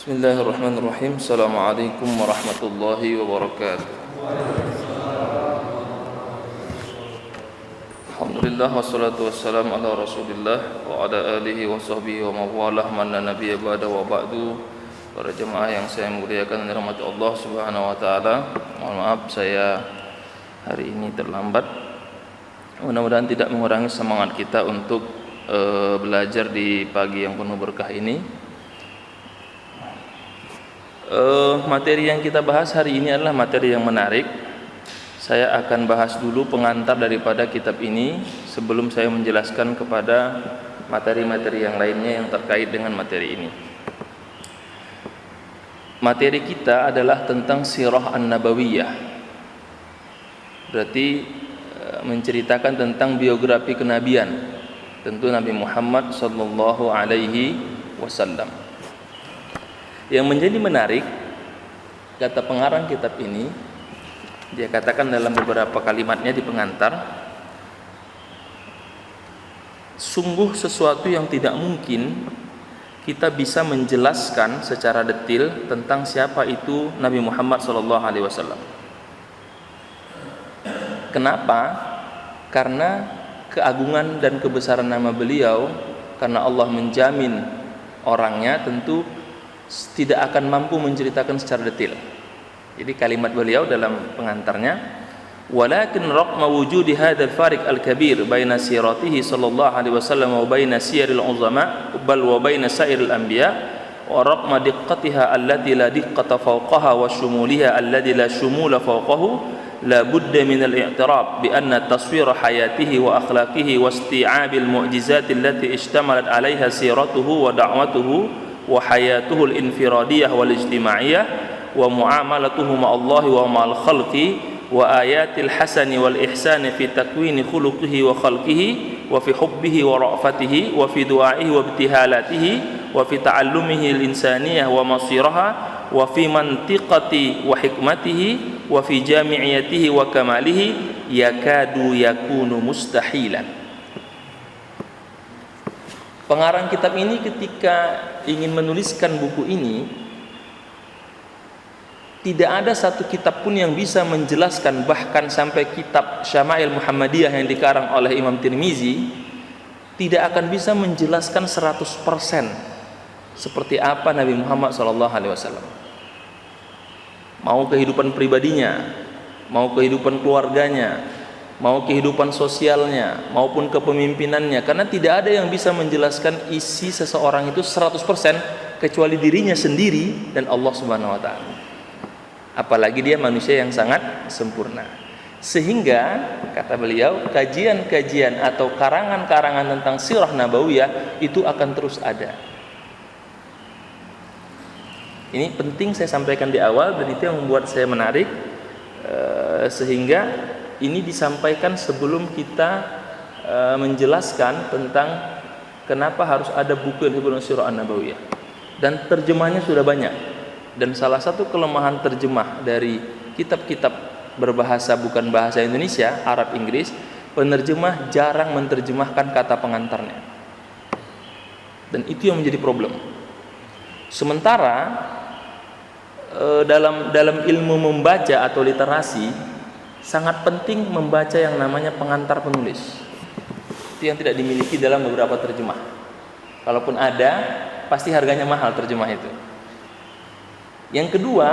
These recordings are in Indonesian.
Bismillahirrahmanirrahim. Assalamualaikum warahmatullahi wabarakatuh. Alhamdulillah wassalatu wassalamu ala Rasulillah wa ala alihi wa sahbihi wa mawalah man la nabiyya ba'da wa ba'du. Para jemaah yang saya muliakan dan dirahmati Allah Subhanahu wa taala. Mohon maaf saya hari ini terlambat. Mudah-mudahan tidak mengurangi semangat kita untuk belajar di pagi yang penuh berkah ini. Materi yang kita bahas hari ini adalah materi yang menarik. Saya akan bahas dulu pengantar daripada kitab ini sebelum saya menjelaskan kepada materi-materi yang lainnya yang terkait dengan materi ini. Materi kita adalah tentang sirah an-nabawiyah. Berarti menceritakan tentang biografi kenabian, tentu Nabi Muhammad sallallahu alaihi wasallam. Yang menjadi menarik, kata pengarang kitab ini, dia katakan dalam beberapa kalimatnya di pengantar, sungguh sesuatu yang tidak mungkin kita bisa menjelaskan secara detil tentang siapa itu Nabi Muhammad SAW. Kenapa? Karena keagungan dan kebesaran nama beliau, karena Allah menjamin orangnya, tentu tidak akan mampu menceritakan secara detail. Jadi kalimat beliau dalam pengantarnya, walakin raqma wujudi hadzal fariq al-kabir baina siratihi sallallahu alaihi wasallam wa baina siyaril uzama bal wa baina sairil anbiya wa raqma diqqatiha allati la diqqata fawqaha wa shumuliha allati la shumula fawqahu la budda min al-i'tiraf bi anna taswir hayatihi wa akhlaqihi wa isti'abil mu'jizat allati ishtamalat 'alaiha siratuhu wa da'watuhu wa hayatuhul infiradiyah wal ijtimaiyah wa muamalatuhu ma'allahi wa ma'al khalqi wa ayatil hasani wal ihsani fi takwini khuluqihi wa khalqihi wa fi hubbihi wa ra'fatihi wa fi du'aihi wa ibtihalatihi wa fi ta'allumihi al insaniyah wa masiraha wa fi mantiqati wa hikmatihi wa fi jami'iyatihi wa kamalihi yakadu yakunu mustahilan. Pengarang kitab ini ketika ingin menuliskan buku ini, tidak ada satu kitab pun yang bisa menjelaskan, bahkan sampai kitab Syama'il Muhammadiyah yang dikarang oleh Imam Tirmizi tidak akan bisa menjelaskan 100% seperti apa Nabi Muhammad SAW. Mau kehidupan pribadinya, mau kehidupan keluarganya, mau kehidupan sosialnya maupun kepemimpinannya, karena tidak ada yang bisa menjelaskan isi seseorang itu 100% kecuali dirinya sendiri dan Allah Subhanahu wa taala. Apalagi dia manusia yang sangat sempurna. Sehingga kata beliau, kajian-kajian atau karangan-karangan tentang sirah nabawiyah itu akan terus ada. Ini penting saya sampaikan di awal, dan itu yang membuat saya menarik, sehingga ini disampaikan sebelum kita menjelaskan tentang kenapa harus ada buku yang disebut Sirah An-Nabawiyah. Dan terjemahnya sudah banyak. Dan salah satu kelemahan terjemah dari kitab-kitab berbahasa bukan bahasa Indonesia, Arab, Inggris, penerjemah jarang menerjemahkan kata pengantarnya. Dan itu yang menjadi problem. Sementara dalam ilmu membaca atau literasi sangat penting membaca yang namanya pengantar penulis. Itu yang tidak dimiliki dalam beberapa terjemah. Kalaupun ada, pasti harganya mahal terjemah itu. Yang kedua,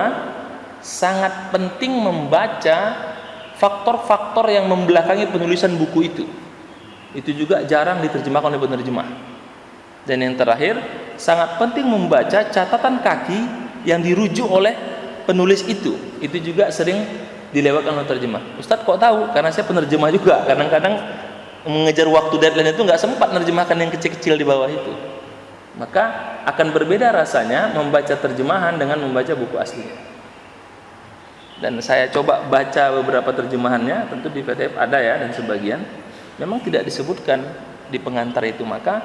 sangat penting membaca faktor-faktor yang membelakangi penulisan buku itu. Itu juga jarang diterjemahkan oleh penerjemah. Dan yang terakhir, sangat penting membaca catatan kaki yang dirujuk oleh penulis itu. Itu juga sering dilewatkan oleh terjemah. Ustadz kok tahu? Karena saya penerjemah juga. Kadang-kadang mengejar waktu deadline itu nggak sempat menerjemahkan yang kecil-kecil di bawah itu. Maka akan berbeda rasanya membaca terjemahan dengan membaca buku aslinya. Dan saya coba baca beberapa terjemahannya, tentu di PDF ada ya, dan sebagian memang tidak disebutkan di pengantar itu. Maka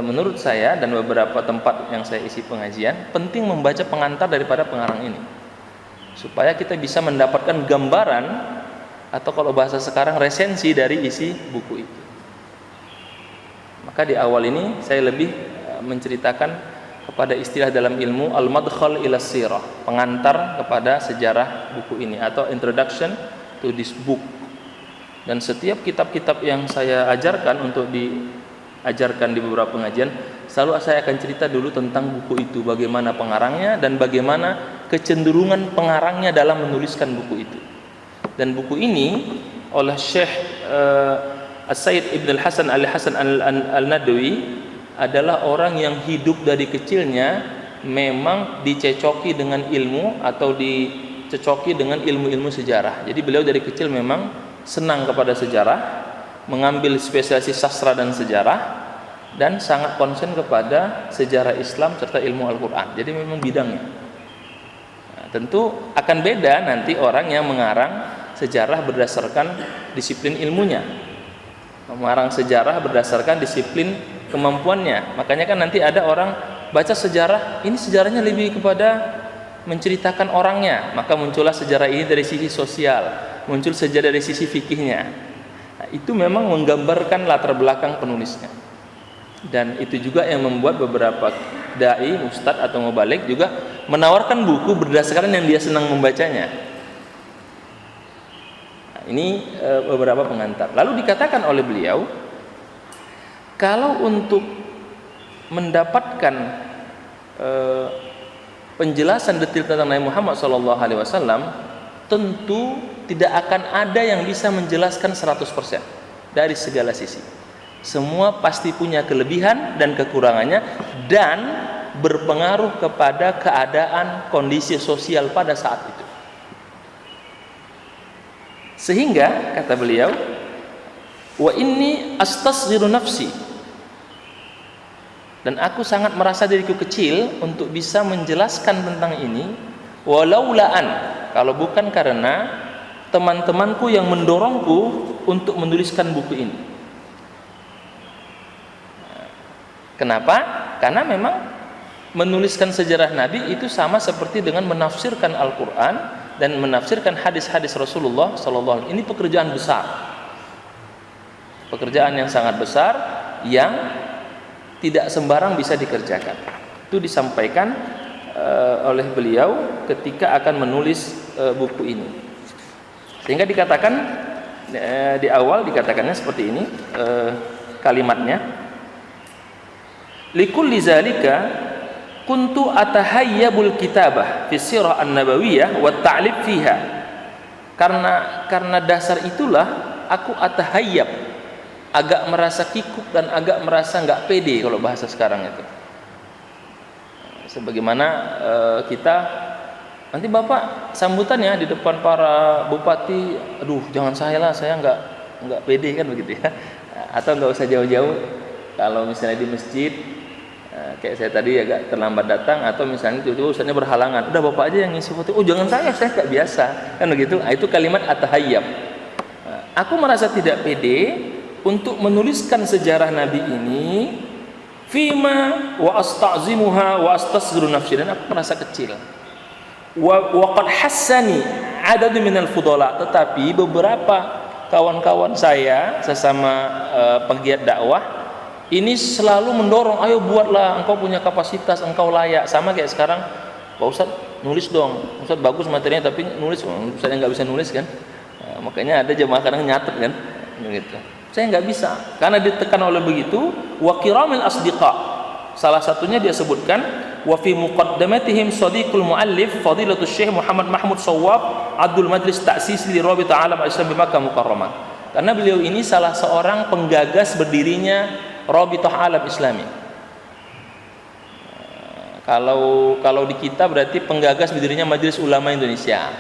menurut saya dan beberapa tempat yang saya isi pengajian, penting membaca pengantar daripada pengarang ini, supaya kita bisa mendapatkan gambaran atau kalau bahasa sekarang resensi dari isi buku itu. Maka di awal ini saya lebih menceritakan kepada istilah dalam ilmu al-madkhal ila sirah, pengantar kepada sejarah buku ini atau introduction to this book. Dan setiap kitab-kitab yang saya ajarkan untuk diajarkan di beberapa pengajian, selalu saya akan cerita dulu tentang buku itu, bagaimana pengarangnya dan bagaimana kecenderungan pengarangnya dalam menuliskan buku itu. Dan buku ini oleh Syekh As-Sayyid Ibn Al-Hasan Al-Hasan Al-Nadawi adalah orang yang hidup dari kecilnya memang dicecoki dengan ilmu atau dicecoki dengan ilmu-ilmu sejarah. Jadi beliau dari kecil memang senang kepada sejarah, mengambil spesialis sastra dan sejarah, dan sangat konsen kepada sejarah Islam serta ilmu Al-Quran. Jadi memang bidangnya. Nah, tentu akan beda nanti orang yang mengarang sejarah berdasarkan disiplin ilmunya, mengarang sejarah berdasarkan disiplin kemampuannya. Makanya kan nanti ada orang baca sejarah, ini sejarahnya lebih kepada menceritakan orangnya, maka muncullah sejarah ini dari sisi sosial, muncul sejarah dari sisi fikihnya. Nah, itu memang menggambarkan latar belakang penulisnya. Dan itu juga yang membuat beberapa dai, ustadz atau mubalik juga menawarkan buku berdasarkan yang dia senang membacanya. Nah, ini beberapa pengantar. Lalu dikatakan oleh beliau, kalau untuk mendapatkan penjelasan detail tentang Nabi Muhammad SAW, tentu tidak akan ada yang bisa menjelaskan 100% dari segala sisi. Semua pasti punya kelebihan dan kekurangannya dan berpengaruh kepada keadaan kondisi sosial pada saat itu. Sehingga kata beliau, wa inni astasghiru nafsi, dan aku sangat merasa diriku kecil untuk bisa menjelaskan tentang ini, walaulaan, kalau bukan karena teman-temanku yang mendorongku untuk menuliskan buku ini. Kenapa? Karena memang menuliskan sejarah Nabi itu sama seperti dengan menafsirkan Al-Quran dan menafsirkan hadis-hadis Rasulullah SAW. Ini pekerjaan besar, pekerjaan yang sangat besar yang tidak sembarang bisa dikerjakan. Itu disampaikan oleh beliau ketika akan menulis buku ini. Sehingga dikatakan di awal dikatakannya seperti ini kalimatnya, likulli zalika kuntu atahayyabul kitabah fi sirah an-nabawiyah wa ta'lib fiha. Karena dasar itulah aku atahayyab, agak merasa kikuk dan agak merasa nggak pede kalau bahasa sekarang itu. Sebagaimana kita nanti bapak sambutannya di depan para bupati, aduh jangan saya nggak pede kan begitu ya. Atau nggak usah jauh-jauh kalau misalnya di masjid kayak saya tadi agak terlambat datang, atau misalnya tiba-tiba ustaznya berhalangan, udah bapak aja yang ngisi foto. Oh jangan saya nggak biasa kan begitu. Nah, itu kalimat atahayyab. Aku merasa tidak pede untuk menuliskan sejarah Nabi ini, fima wa asta'zimuha wa astasghiru nafsi, dan aku merasa kecil. Wa qad hassani adad minal fudala, tetapi beberapa kawan-kawan saya sesama penggiat dakwah ini selalu mendorong, ayo buatlah, engkau punya kapasitas, engkau layak. Sama kayak sekarang, Pak Ustadz nulis dong, Ustadz bagus materinya tapi nulis, Ustadz nggak bisa nulis kan. Nah, makanya ada jemaah kadang nyatet kan gitu. Saya nggak bisa, karena ditekan oleh begitu. Wa kiramil asdiqa, salah satunya dia sebutkan, wa fi muqaddamatihim sadiqul muallif fadilatul Syekh Muhammad Mahmud Shawwab Abdul Majlis Ta'sis li Rabita Alam Al-Islam di Makkah Mukarramah. Karena beliau ini salah seorang penggagas berdirinya Rabita Alam Islami. Kalau di kita berarti penggagas berdirinya Majelis Ulama Indonesia.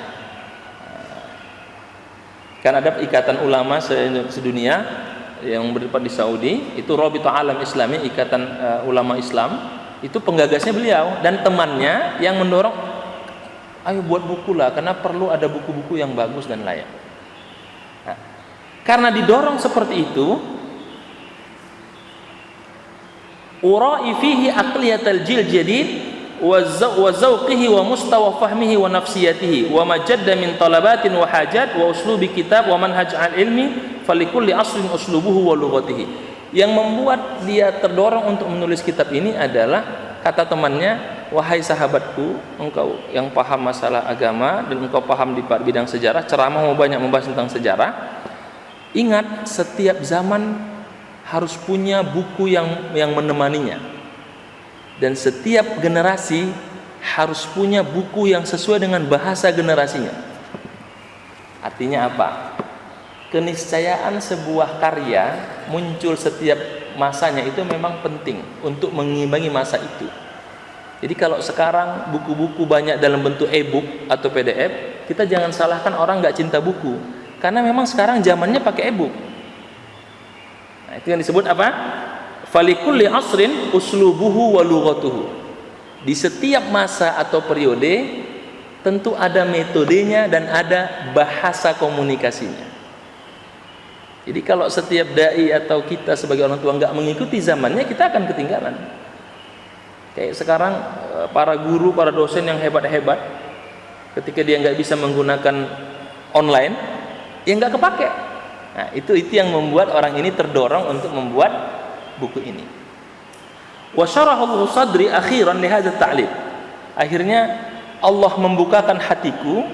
Kan ada ikatan ulama sedunia yang bertempat di Saudi, itu Rabita Alam Islami, ikatan ulama Islam, itu penggagasnya beliau dan temannya yang mendorong, ayo buat buku lah, karena perlu ada buku-buku yang bagus dan layak. Nah, karena didorong seperti itu, ura'i fihi aqliyatal jil jadid wa zawqihi wa mustawa fahmihi wa nafsiyatihi wa majadda min talabatin wa hajat wa uslubi kitab wa manhaj al-ilmi falikulli asrin uslubuhu wa lughatihi. Yang membuat dia terdorong untuk menulis kitab ini adalah, kata temannya, wahai sahabatku, engkau yang paham masalah agama dan engkau paham di bidang sejarah, ceramah mau banyak membahas tentang sejarah, ingat setiap zaman harus punya buku yang menemaninya, dan setiap generasi harus punya buku yang sesuai dengan bahasa generasinya. Artinya apa? Keniscayaan sebuah karya muncul setiap masanya itu memang penting untuk mengimbangi masa itu. Jadi kalau sekarang buku-buku banyak dalam bentuk e-book atau PDF, kita jangan salahkan orang nggak cinta buku, karena memang sekarang zamannya pakai e-book. Nah, itu yang disebut apa? Falikulli asrin uslubuhu wa lughatuhu. Di setiap masa atau periode tentu ada metodenya dan ada bahasa komunikasinya. Jadi kalau setiap dai atau kita sebagai orang tua nggak mengikuti zamannya, kita akan ketinggalan. Kayak sekarang para guru, para dosen yang hebat-hebat, ketika dia nggak bisa menggunakan online, ya nggak kepake. Nah, itu yang membuat orang ini terdorong untuk membuat buku ini. Wa syarahallahu sadri akhiran li hadzal ta'lib. Akhirnya Allah membukakan hatiku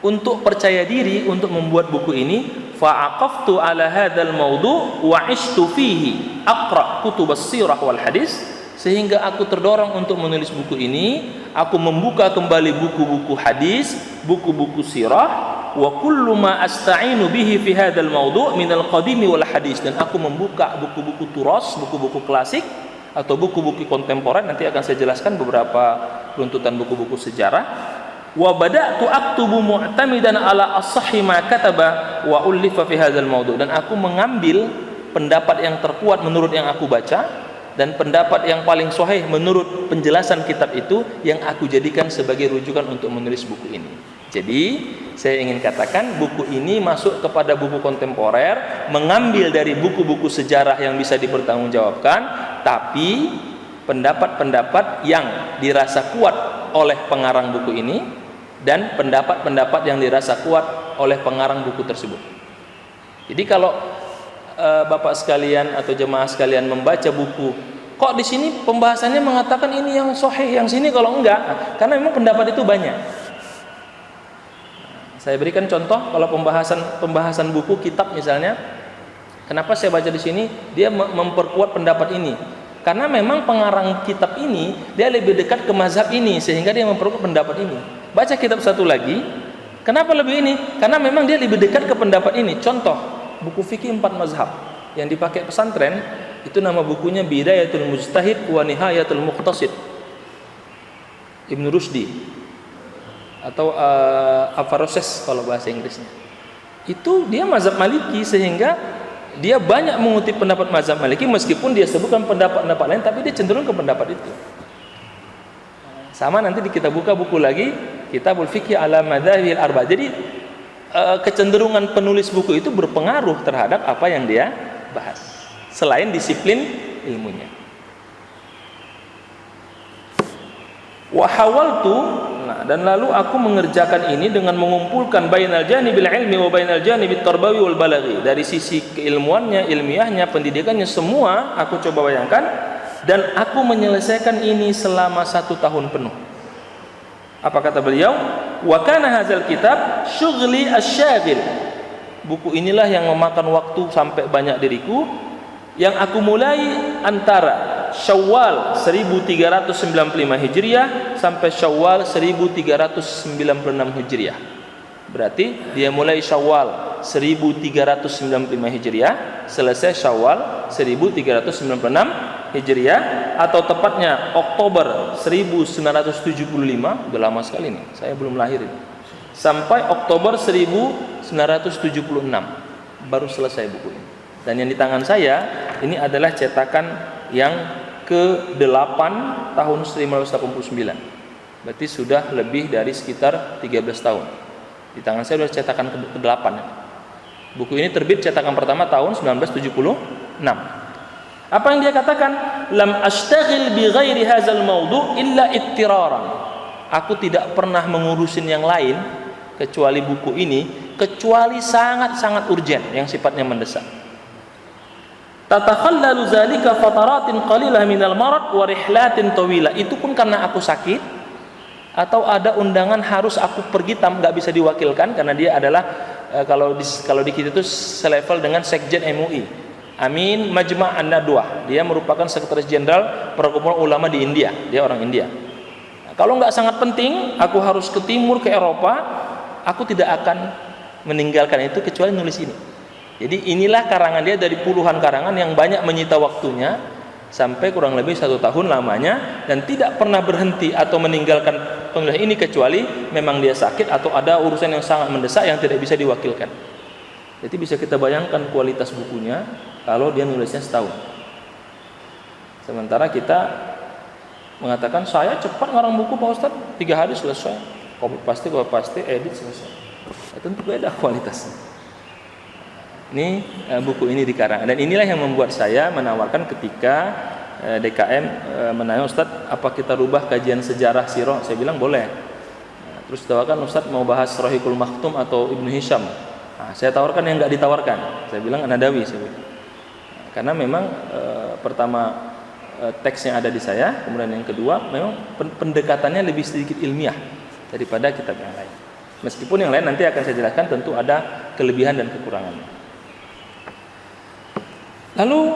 untuk percaya diri untuk membuat buku ini. Fa'aqaftu ala hadzal mawdu' wa 'ishtu fihi aqra kutub as-sirah wal hadis, sehingga aku terdorong untuk menulis buku ini. Aku membuka kembali buku-buku hadis, buku-buku sirah, wa kullu ma asta'inu bihi fi hadzal mawdu' min al-qadim wal hadis, dan aku membuka buku-buku turas, buku-buku klasik atau buku-buku kontemporer. Nanti akan saya jelaskan beberapa runtutan buku-buku sejarah. Wa bada'tu aktubu mu'tamidan ala as-sahhi ma kataba wa ulifa fi hadzal mawdu', dan aku mengambil pendapat yang terkuat menurut yang aku baca dan pendapat yang paling sahih menurut penjelasan kitab itu yang aku jadikan sebagai rujukan untuk menulis buku ini. Jadi saya ingin katakan buku ini masuk kepada buku kontemporer, mengambil dari buku-buku sejarah yang bisa dipertanggungjawabkan, tapi pendapat-pendapat yang dirasa kuat oleh pengarang buku ini dan pendapat-pendapat yang dirasa kuat oleh pengarang buku tersebut. Jadi kalau Bapak sekalian atau jemaah sekalian membaca buku, kok di sini pembahasannya mengatakan ini yang sahih, yang sini kalau enggak, karena memang pendapat itu banyak. Saya berikan contoh, kalau pembahasan buku kitab misalnya, kenapa saya baca di sini dia memperkuat pendapat ini? Karena memang pengarang kitab ini dia lebih dekat ke mazhab ini, sehingga dia memperkuat pendapat ini. Baca kitab satu lagi, kenapa lebih ini? Karena memang dia lebih dekat ke pendapat ini. Contoh, buku fikih 4 mazhab yang dipakai pesantren, itu nama bukunya Bidayatul Mujtahid wa Nihayatul Muqtasid, Ibnu Rushdi, atau Afaroses kalau bahasa Inggrisnya. Itu dia mazhab Maliki, sehingga dia banyak mengutip pendapat mazhab Maliki, meskipun dia sebutkan pendapat-pendapat lain, tapi dia cenderung ke pendapat itu. Sama nanti kita buka buku lagi, Kitabul Fiqh ala Madzhabil Arba'. Jadi kecenderungan penulis buku itu berpengaruh terhadap apa yang dia bahas, selain disiplin ilmunya. Wa hawaltu, dan lalu aku mengerjakan ini dengan mengumpulkan bainal janibil ilmi wa bainal janibit tarbawi wal balaghi. Dari sisi keilmuannya, ilmiahnya, pendidikannya, semua aku coba bayangkan, dan aku menyelesaikan ini selama 1 tahun penuh. Apa kata beliau? Wa kana hadzal kitab syughli asy-syaghil. Buku inilah yang memakan waktu sampai banyak diriku, yang aku mulai antara Syawal 1395 Hijriah sampai Syawal 1396 Hijriah. Berarti dia mulai Syawal 1395 Hijriah, selesai Syawal 1396 Hijriah, atau tepatnya Oktober 1975, udah lama sekali nih, saya belum lahir ini. Sampai Oktober 1976 baru selesai buku ini. Dan yang di tangan saya ini adalah cetakan yang ke-8 tahun 1989. Berarti sudah lebih dari sekitar 13 tahun. Di tangan saya sudah cetakan ke-8. Buku ini terbit cetakan pertama tahun 1976. Apa yang dia katakan? Lam ashtaghil bi ghairi hadzal mawdu' illa ittiraran. Aku tidak pernah mengurusin yang lain kecuali buku ini, kecuali sangat-sangat urgent yang sifatnya mendesak. Tatakhallalu zalika fataratin qalilah minal marad wa rihlatin tawilah. Itu pun karena aku sakit atau ada undangan harus aku pergi nggak bisa diwakilkan karena dia adalah kalau di kita itu selevel dengan sekjen MUI, Amin Majma' An-Nadwah. Dia merupakan sekretaris jenderal perkumpulan ulama di India. Dia orang India. Kalau nggak sangat penting, aku harus ke timur, ke Eropa, aku tidak akan meninggalkan itu kecuali nulis ini. Jadi inilah karangan dia dari puluhan karangan yang banyak menyita waktunya sampai kurang lebih 1 tahun lamanya, dan tidak pernah berhenti atau meninggalkan penulisan ini kecuali memang dia sakit atau ada urusan yang sangat mendesak yang tidak bisa diwakilkan. Jadi bisa kita bayangkan kualitas bukunya kalau dia nulisnya setahun. Sementara kita mengatakan saya cepat ngarang buku Pak Ustadz, 3 hari selesai, copy paste, edit selesai. Tentu beda kualitasnya. Ini buku ini dikarang, dan inilah yang membuat saya menawarkan ketika DKM menanya, Ustadz apa kita rubah kajian sejarah Sirah? Saya bilang boleh. Terus tawarkan, Ustadz mau bahas Rahikul Maktum atau Ibnu Hisham? Saya tawarkan yang nggak ditawarkan. Saya bilang An-Nadawi. Karena memang pertama teks yang ada di saya, kemudian yang kedua memang pendekatannya lebih sedikit ilmiah daripada kitab yang lain. Meskipun yang lain nanti akan saya jelaskan tentu ada kelebihan dan kekurangannya. Lalu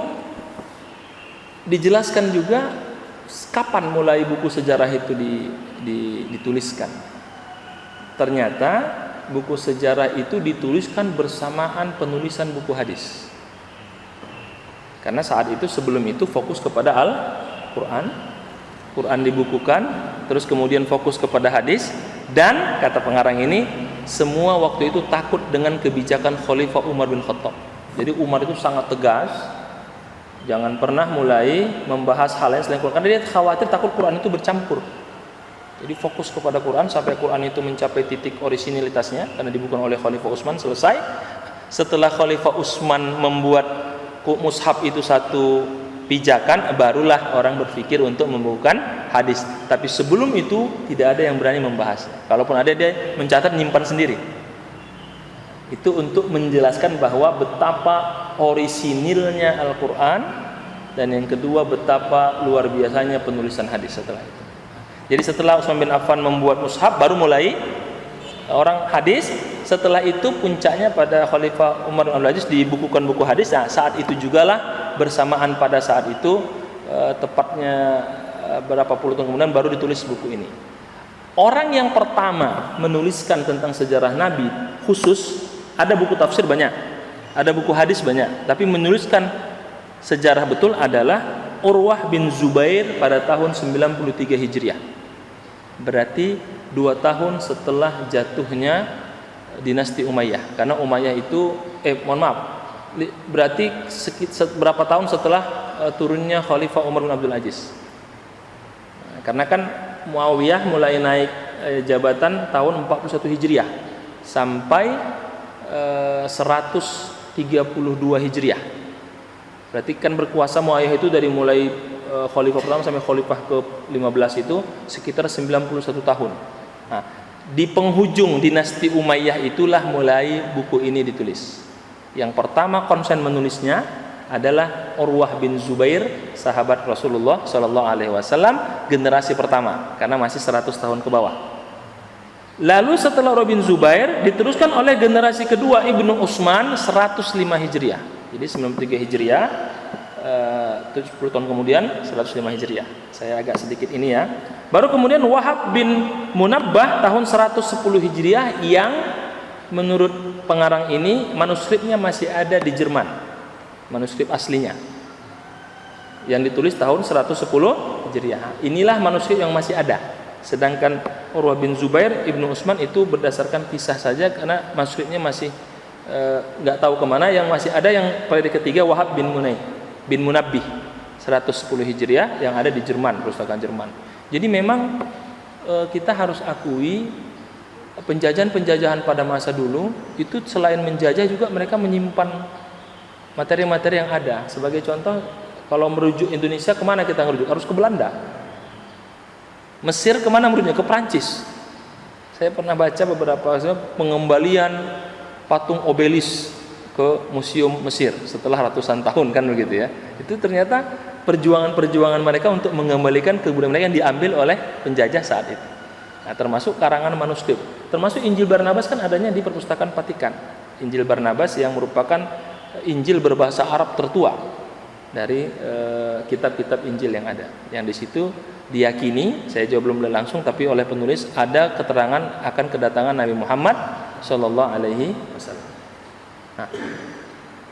dijelaskan juga kapan mulai buku sejarah itu dituliskan. Ternyata buku sejarah itu dituliskan bersamaan penulisan buku hadis. Karena saat itu sebelum itu fokus kepada Al-Quran, Quran dibukukan, terus kemudian fokus kepada hadis, dan kata pengarang ini semua waktu itu takut dengan kebijakan Khalifah Umar bin Khattab. Jadi Umar itu sangat tegas, jangan pernah mulai membahas hal lain selain Quran, karena dia khawatir takut Quran itu bercampur. Jadi fokus kepada Quran sampai Quran itu mencapai titik orisinilitasnya, karena dibukukan oleh Khalifah Utsman selesai. Setelah Khalifah Utsman membuat mushaf itu satu pijakan, barulah orang berpikir untuk membukukan hadis. Tapi sebelum itu tidak ada yang berani membahas. Kalaupun ada, dia mencatat, nyimpan sendiri. Itu untuk menjelaskan bahwa betapa orisinilnya Al-Quran, dan yang kedua betapa luar biasanya penulisan hadis setelah itu. Jadi setelah Utsman bin Affan membuat mushaf, baru mulai orang hadis. Setelah itu puncaknya pada Khalifah Umar bin Abdul Aziz dibukukan buku hadis. Nah, saat itu jugalah bersamaan pada saat itu tepatnya berapa puluh tahun kemudian baru ditulis buku ini. Orang yang pertama menuliskan tentang sejarah Nabi khusus, ada buku tafsir banyak, ada buku hadis banyak, tapi menuliskan sejarah betul adalah Urwah bin Zubair pada tahun 93 Hijriah. Berarti 2 tahun setelah jatuhnya dinasti Umayyah. Karena Umayyah itu berarti berapa tahun setelah turunnya Khalifah Umar bin Abdul Aziz. Karena kan Muawiyah mulai naik jabatan tahun 41 Hijriah sampai 132 Hijriah. Berarti kan berkuasa Muawiyah itu dari mulai khalifah pertama sampai khalifah ke-15 itu sekitar 91 tahun. Nah, di penghujung dinasti Umayyah itulah mulai buku ini ditulis. Yang pertama konsen menulisnya adalah Urwah bin Zubair, sahabat Rasulullah Shallallahu Alaihi Wasallam, generasi pertama, karena masih 100 tahun ke bawah. Lalu setelah Urwah bin Zubair diteruskan oleh generasi kedua Ibnu Utsman 105 Hijriah. Jadi 93 Hijriah, 70 tahun kemudian 105 Hijriah. Saya agak sedikit ini ya. Baru kemudian Wahab bin Munabbah tahun 110 Hijriah, yang menurut pengarang ini manuskripnya masih ada di Jerman. Manuskrip aslinya yang ditulis tahun 110 Hijriah. Inilah manuskrip yang masih ada. Sedangkan Urwah bin Zubair, Ibnu Utsman itu berdasarkan kisah saja, karena manuskripnya masih nggak tahu kemana. Yang masih ada yang periode ketiga Wahab bin Munabbih 110 Hijriah yang ada di Jerman, perpustakaan Jerman. Jadi memang kita harus akui penjajahan pada masa dulu itu selain menjajah juga mereka menyimpan materi-materi yang ada. Sebagai contoh, Kalau merujuk Indonesia kemana kita merujuk? Harus ke Belanda. Mesir kemana merujuknya? Ke Prancis. Saya pernah baca beberapa pengembalian patung obelis ke Museum Mesir setelah ratusan tahun kan begitu ya. Itu ternyata perjuangan-perjuangan mereka untuk mengembalikan kebudayaan mereka yang diambil oleh penjajah saat itu. Nah, termasuk karangan manuskrip, termasuk Injil Barnabas kan adanya di perpustakaan Vatikan. Injil Barnabas yang merupakan Injil berbahasa Arab tertua dari kitab-kitab Injil yang ada. Yang di situ diyakini, saya juga belum melihat langsung, tapi oleh penulis ada keterangan akan kedatangan Nabi Muhammad Shallallahu Alaihi Wasallam. Nah,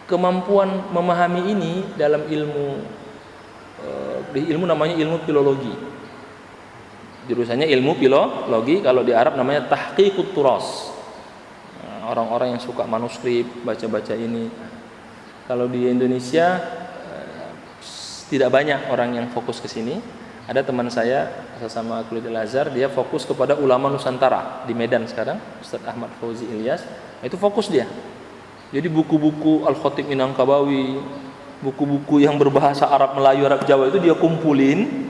kemampuan memahami ini dalam ilmu namanya ilmu filologi. Jurusannya ilmu filologi, kalau di Arab namanya tahqiqut turas. Nah, orang-orang yang suka manuskrip, baca-baca ini. Kalau di Indonesia tidak banyak orang yang fokus ke sini. Ada teman saya sesama kuliah di Al-Azhar, dia fokus kepada ulama Nusantara di Medan sekarang, Ustaz Ahmad Fauzi Ilyas. Itu fokus dia. Jadi buku-buku Al-Khatib Minangkabawi, buku-buku yang berbahasa Arab, Melayu, Arab, Jawa itu dia kumpulin.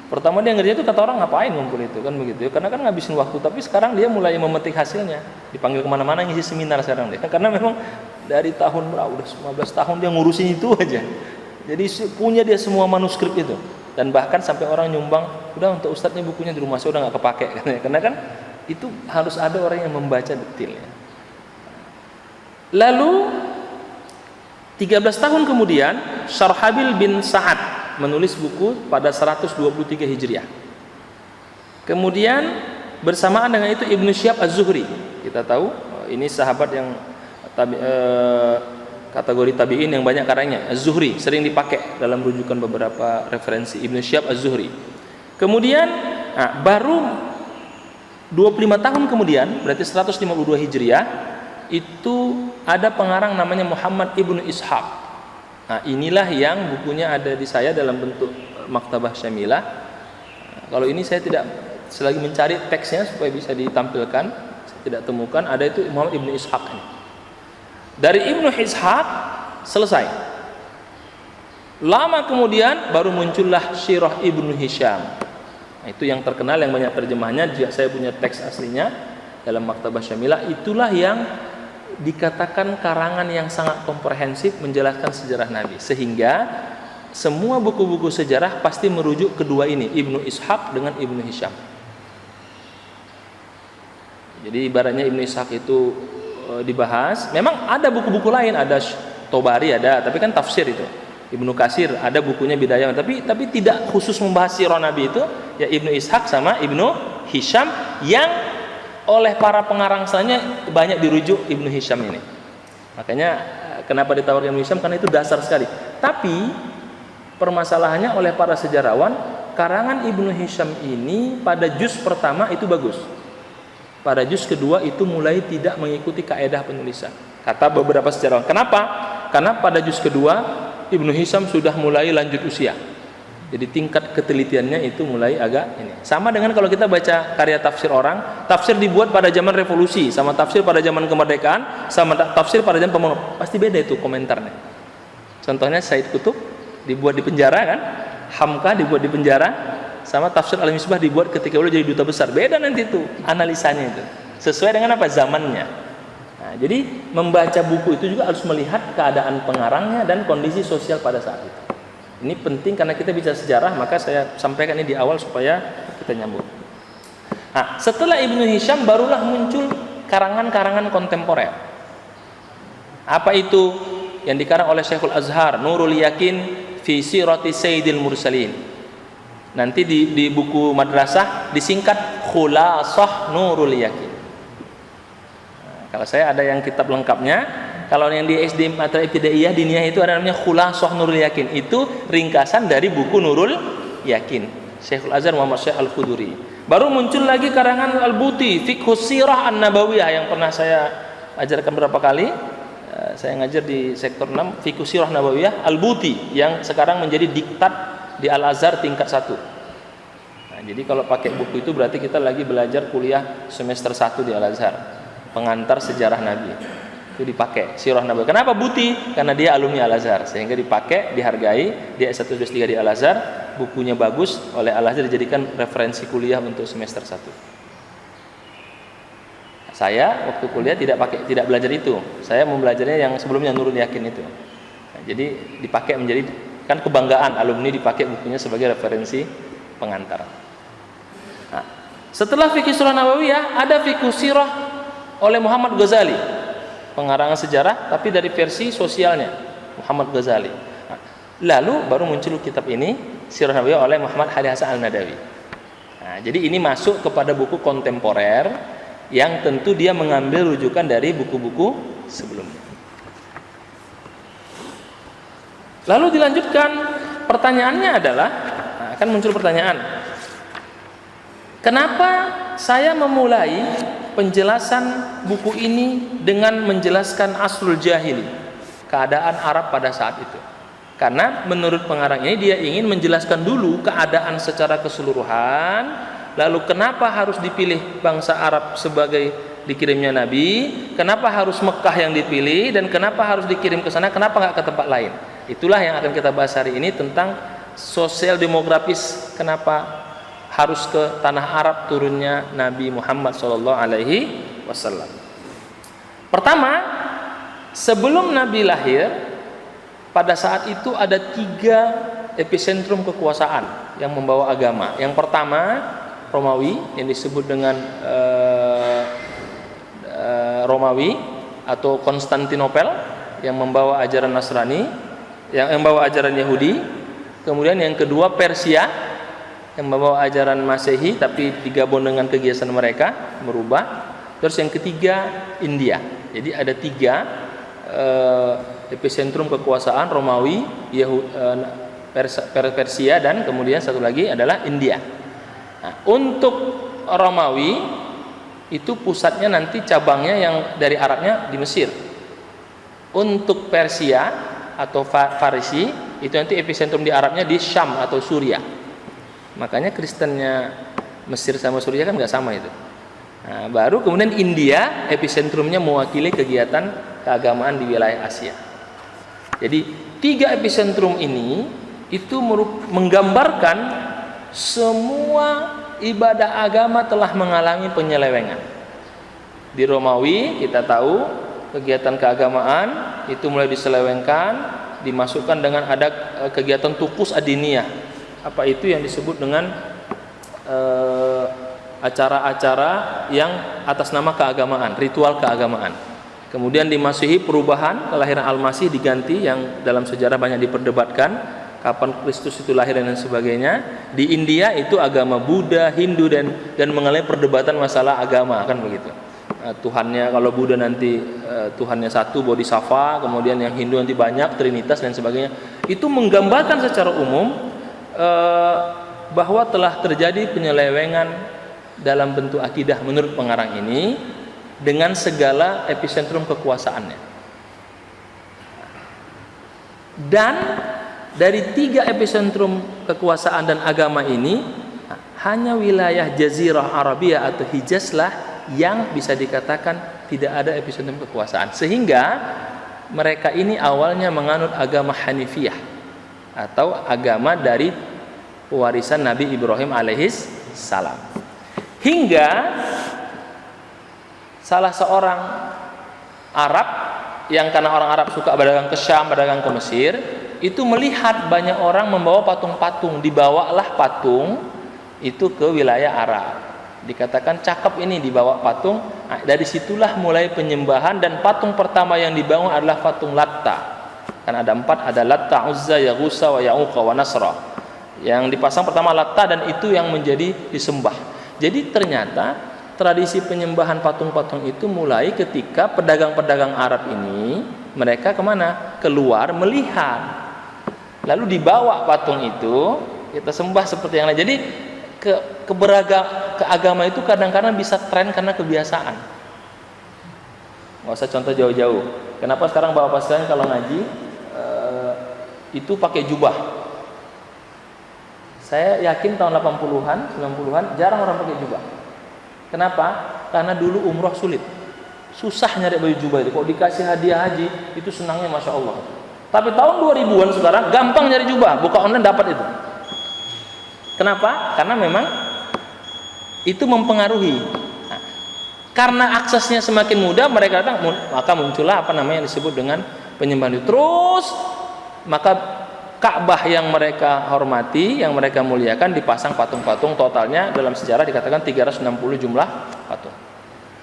Pertama dia ngerjain itu, kata orang ngapain ngumpul itu kan begitu, karena kan ngabisin waktu. Tapi sekarang dia mulai memetik hasilnya, dipanggil kemana-mana ngisi seminar sekarang dia. Karena memang dari tahun berapa, udah 15 tahun dia ngurusin itu aja. Jadi punya dia semua manuskrip itu, dan bahkan sampai orang nyumbang, udah untuk ustadznya bukunya di rumah saya udah nggak kepake, karena kan itu harus ada orang yang membaca detailnya. Lalu 13 tahun kemudian Syarhabil bin Sa'ad menulis buku pada 123 Hijriah. Kemudian bersamaan dengan itu Ibnu Syihab Az-Zuhri, kita tahu ini sahabat yang kategori tabi'in yang banyak karangannya. Az-Zuhri sering dipakai dalam rujukan beberapa referensi, Ibnu Syihab Az-Zuhri. Kemudian baru 25 tahun kemudian, berarti 152 Hijriah, itu ada pengarang namanya Muhammad Ibnu Ishaq. Nah, inilah yang bukunya ada di saya dalam bentuk Maktabah Syamilah. Kalau ini saya tidak, selagi mencari teksnya supaya bisa ditampilkan, saya tidak temukan. Ada itu Muhammad Ibnu Ishaq ini. Dari Ibnu Ishaq selesai. Lama kemudian baru muncullah Sirah Ibnu Hisham. Nah, itu yang terkenal, yang banyak terjemahnya. Jika saya punya teks aslinya dalam Maktabah Syamilah, itulah yang dikatakan karangan yang sangat komprehensif menjelaskan sejarah Nabi, sehingga semua buku-buku sejarah pasti merujuk kedua ini, Ibnu Ishaq dengan Ibnu Hisham. Jadi ibaratnya Ibnu Ishaq itu dibahas, memang ada buku-buku lain, ada Tobari ada, tapi kan tafsir itu. Ibnu Katsir ada bukunya Bidayah, tapi tidak khusus membahas sirah Nabi itu, ya Ibnu Ishaq sama Ibnu Hisham, yang oleh para pengarang selanjutnya banyak dirujuk Ibnu Hisham ini. Makanya kenapa ditawarkan Ibnu Hisham, karena itu dasar sekali. Tapi permasalahannya oleh para sejarawan, karangan Ibnu Hisham ini pada juz pertama itu bagus. Pada juz kedua itu mulai tidak mengikuti kaedah penulisan. Kata beberapa sejarawan. Kenapa? Karena pada juz kedua Ibnu Hisham sudah mulai lanjut usia. Jadi tingkat ketelitiannya itu mulai agak ini. Sama dengan kalau kita baca karya tafsir orang, tafsir dibuat pada zaman revolusi, sama tafsir pada zaman kemerdekaan, sama tafsir pada zaman pembangunan, pasti beda itu komentarnya. Contohnya Said Qutb dibuat di penjara kan, Hamka dibuat di penjara, sama tafsir Al-Misbah dibuat ketika beliau jadi duta besar. Beda nanti itu analisanya itu. Sesuai dengan apa zamannya. Nah, jadi membaca buku itu juga harus melihat keadaan pengarangnya dan kondisi sosial pada saat itu. Ini penting karena kita bicara sejarah, maka saya sampaikan ini di awal supaya kita nyambung. Nah, setelah Ibnu Hisham barulah muncul karangan-karangan kontemporer. Apa itu? Yang dikarang oleh Syekhul Azhar, Nurul Yakin fi Sirati Sayyidil Mursalin. Nanti di buku madrasah disingkat Khulasah Nurul Yakin. Nah, kalau saya ada yang kitab lengkapnya. Kalau yang di SD atau Ibtidaiyah diniyah itu ada namanya Khulasah Nurul Yakin. Itu ringkasan dari buku Nurul Yakin, Syekhul Azhar Muhammad Syekh Al-Khuduri. Baru muncul lagi karangan Al-Buti, Fiqhus Sirah An-Nabawiyah, yang pernah saya ajarkan berapa kali. Saya ngajar di sektor 6 Fiqhus Sirah Nabawiyah, Al-Buti, yang sekarang menjadi diktat di Al-Azhar tingkat 1. Nah, jadi kalau pakai buku itu berarti kita lagi belajar kuliah semester 1 di Al-Azhar, pengantar sejarah Nabi. Itu dipakai Sirah Nabawi. Kenapa Buti? Karena dia alumni Al-Azhar, sehingga dipakai, dihargai. Dia S1 S3 di Al-Azhar, bukunya bagus, oleh Al-Azhar dijadikan referensi kuliah untuk semester 1. Saya waktu kuliah tidak belajar itu. Saya mau belajarnya yang sebelumnya, Nurul Yakin itu. Nah, jadi dipakai menjadi, kan kebanggaan alumni dipakai bukunya sebagai referensi pengantar. Nah, setelah fikih Sirah Nabawiyah ada fikih sirah oleh Muhammad Ghazali, pengarangan sejarah tapi dari versi sosialnya Muhammad Ghazali. Nah, lalu baru muncul kitab ini Sirah Nabawiyah oleh Muhammad Ali Hasan Al-Nadawi. Nah, jadi ini masuk kepada buku kontemporer yang tentu dia mengambil rujukan dari buku-buku sebelumnya. Lalu dilanjutkan, pertanyaannya adalah, akan muncul pertanyaan, kenapa saya memulai penjelasan buku ini dengan menjelaskan aslul jahili, keadaan Arab pada saat itu? Karena menurut pengarang ini dia ingin menjelaskan dulu keadaan secara keseluruhan, lalu kenapa harus dipilih bangsa Arab sebagai dikirimnya Nabi, kenapa harus Mekah yang dipilih, dan kenapa harus dikirim ke sana, kenapa nggak ke tempat lain. Itulah yang akan kita bahas hari ini, tentang sosial demografis, kenapa harus ke tanah Arab turunnya Nabi Muhammad SAW. Pertama, sebelum Nabi lahir, pada saat itu ada 3 epicentrum kekuasaan yang membawa agama. Yang pertama Romawi, yang disebut dengan Romawi atau Konstantinopel, yang membawa ajaran Nasrani, yang membawa ajaran Yahudi. Kemudian yang kedua Persia, yang membawa ajaran Masehi tapi digabung dengan kegiatan mereka, merubah. Terus yang ketiga India. Jadi ada 3 epicentrum kekuasaan, Romawi, Persia, dan kemudian satu lagi adalah India. Nah, untuk Romawi itu pusatnya nanti cabangnya yang dari Arabnya di Mesir. Untuk Persia atau Farisi itu nanti epicentrum di Arabnya di Syam atau Suriah. Makanya Kristennya Mesir sama Suriah kan nggak sama itu. Nah, baru kemudian India epicentrumnya mewakili kegiatan keagamaan di wilayah Asia. Jadi 3 epicentrum ini itu menggambarkan semua ibadah agama telah mengalami penyelewengan. Di Romawi kita tahu kegiatan keagamaan itu mulai diselewengkan, dimasukkan dengan ada kegiatan tukus adiniyah. Apa itu yang disebut dengan acara-acara yang atas nama keagamaan, ritual keagamaan. Kemudian di Masehi perubahan, kelahiran Al-Masih diganti, yang dalam sejarah banyak diperdebatkan kapan Kristus itu lahir dan sebagainya. Di India itu agama Buddha, Hindu, dan mengalami perdebatan masalah agama, kan begitu. Tuhannya kalau Buddha nanti Tuhannya satu, Bodhisattva, kemudian yang Hindu nanti banyak, Trinitas dan sebagainya. Itu menggambarkan secara umum bahwa telah terjadi penyelewengan dalam bentuk akidah menurut pengarang ini dengan segala epicentrum kekuasaannya. Dan dari 3 epicentrum kekuasaan dan agama ini, hanya wilayah Jazirah Arabia atau Hijaz lah yang bisa dikatakan tidak ada epicentrum kekuasaan. Sehingga mereka ini awalnya menganut agama Hanifiyah atau agama dari warisan Nabi Ibrahim alaihis salam. Hingga salah seorang Arab, yang karena orang Arab suka berdagang ke Syam, berdagang ke Mesir, itu melihat banyak orang membawa patung-patung, dibawalah patung itu ke wilayah Arab. Dikatakan cakep ini, dibawa patung. Nah, dari situlah mulai penyembahan, dan patung pertama yang dibangun adalah patung Latta. Kan ada 4, ada Latta, Uzza, Yaghusa, wa Ya'uqa, wa Nasra. Yang dipasang pertama Latta, dan itu yang menjadi disembah. Jadi ternyata tradisi penyembahan patung-patung itu mulai ketika pedagang-pedagang Arab ini, mereka kemana? Keluar melihat. Lalu dibawa patung itu, kita sembah seperti yang lain. Jadi keagama itu kadang-kadang bisa tren karena kebiasaan. Nggak usah contoh jauh-jauh. Kenapa sekarang bapak sekalian kalau ngaji itu pakai jubah? Saya yakin tahun 80-an, 90-an jarang orang pakai jubah. Kenapa? Karena dulu umroh sulit. Susah nyari baju jubah itu. Kalau dikasih hadiah haji itu senangnya masya Allah. Tapi tahun 2000-an sekarang gampang nyari jubah, buka online dapat itu. Kenapa? Karena memang itu mempengaruhi. Nah, karena aksesnya semakin mudah, mereka datang, maka muncullah apa namanya yang disebut dengan penyembahan itu. Terus maka Ka'bah yang mereka hormati, yang mereka muliakan dipasang patung-patung, totalnya dalam sejarah dikatakan 360 jumlah patung.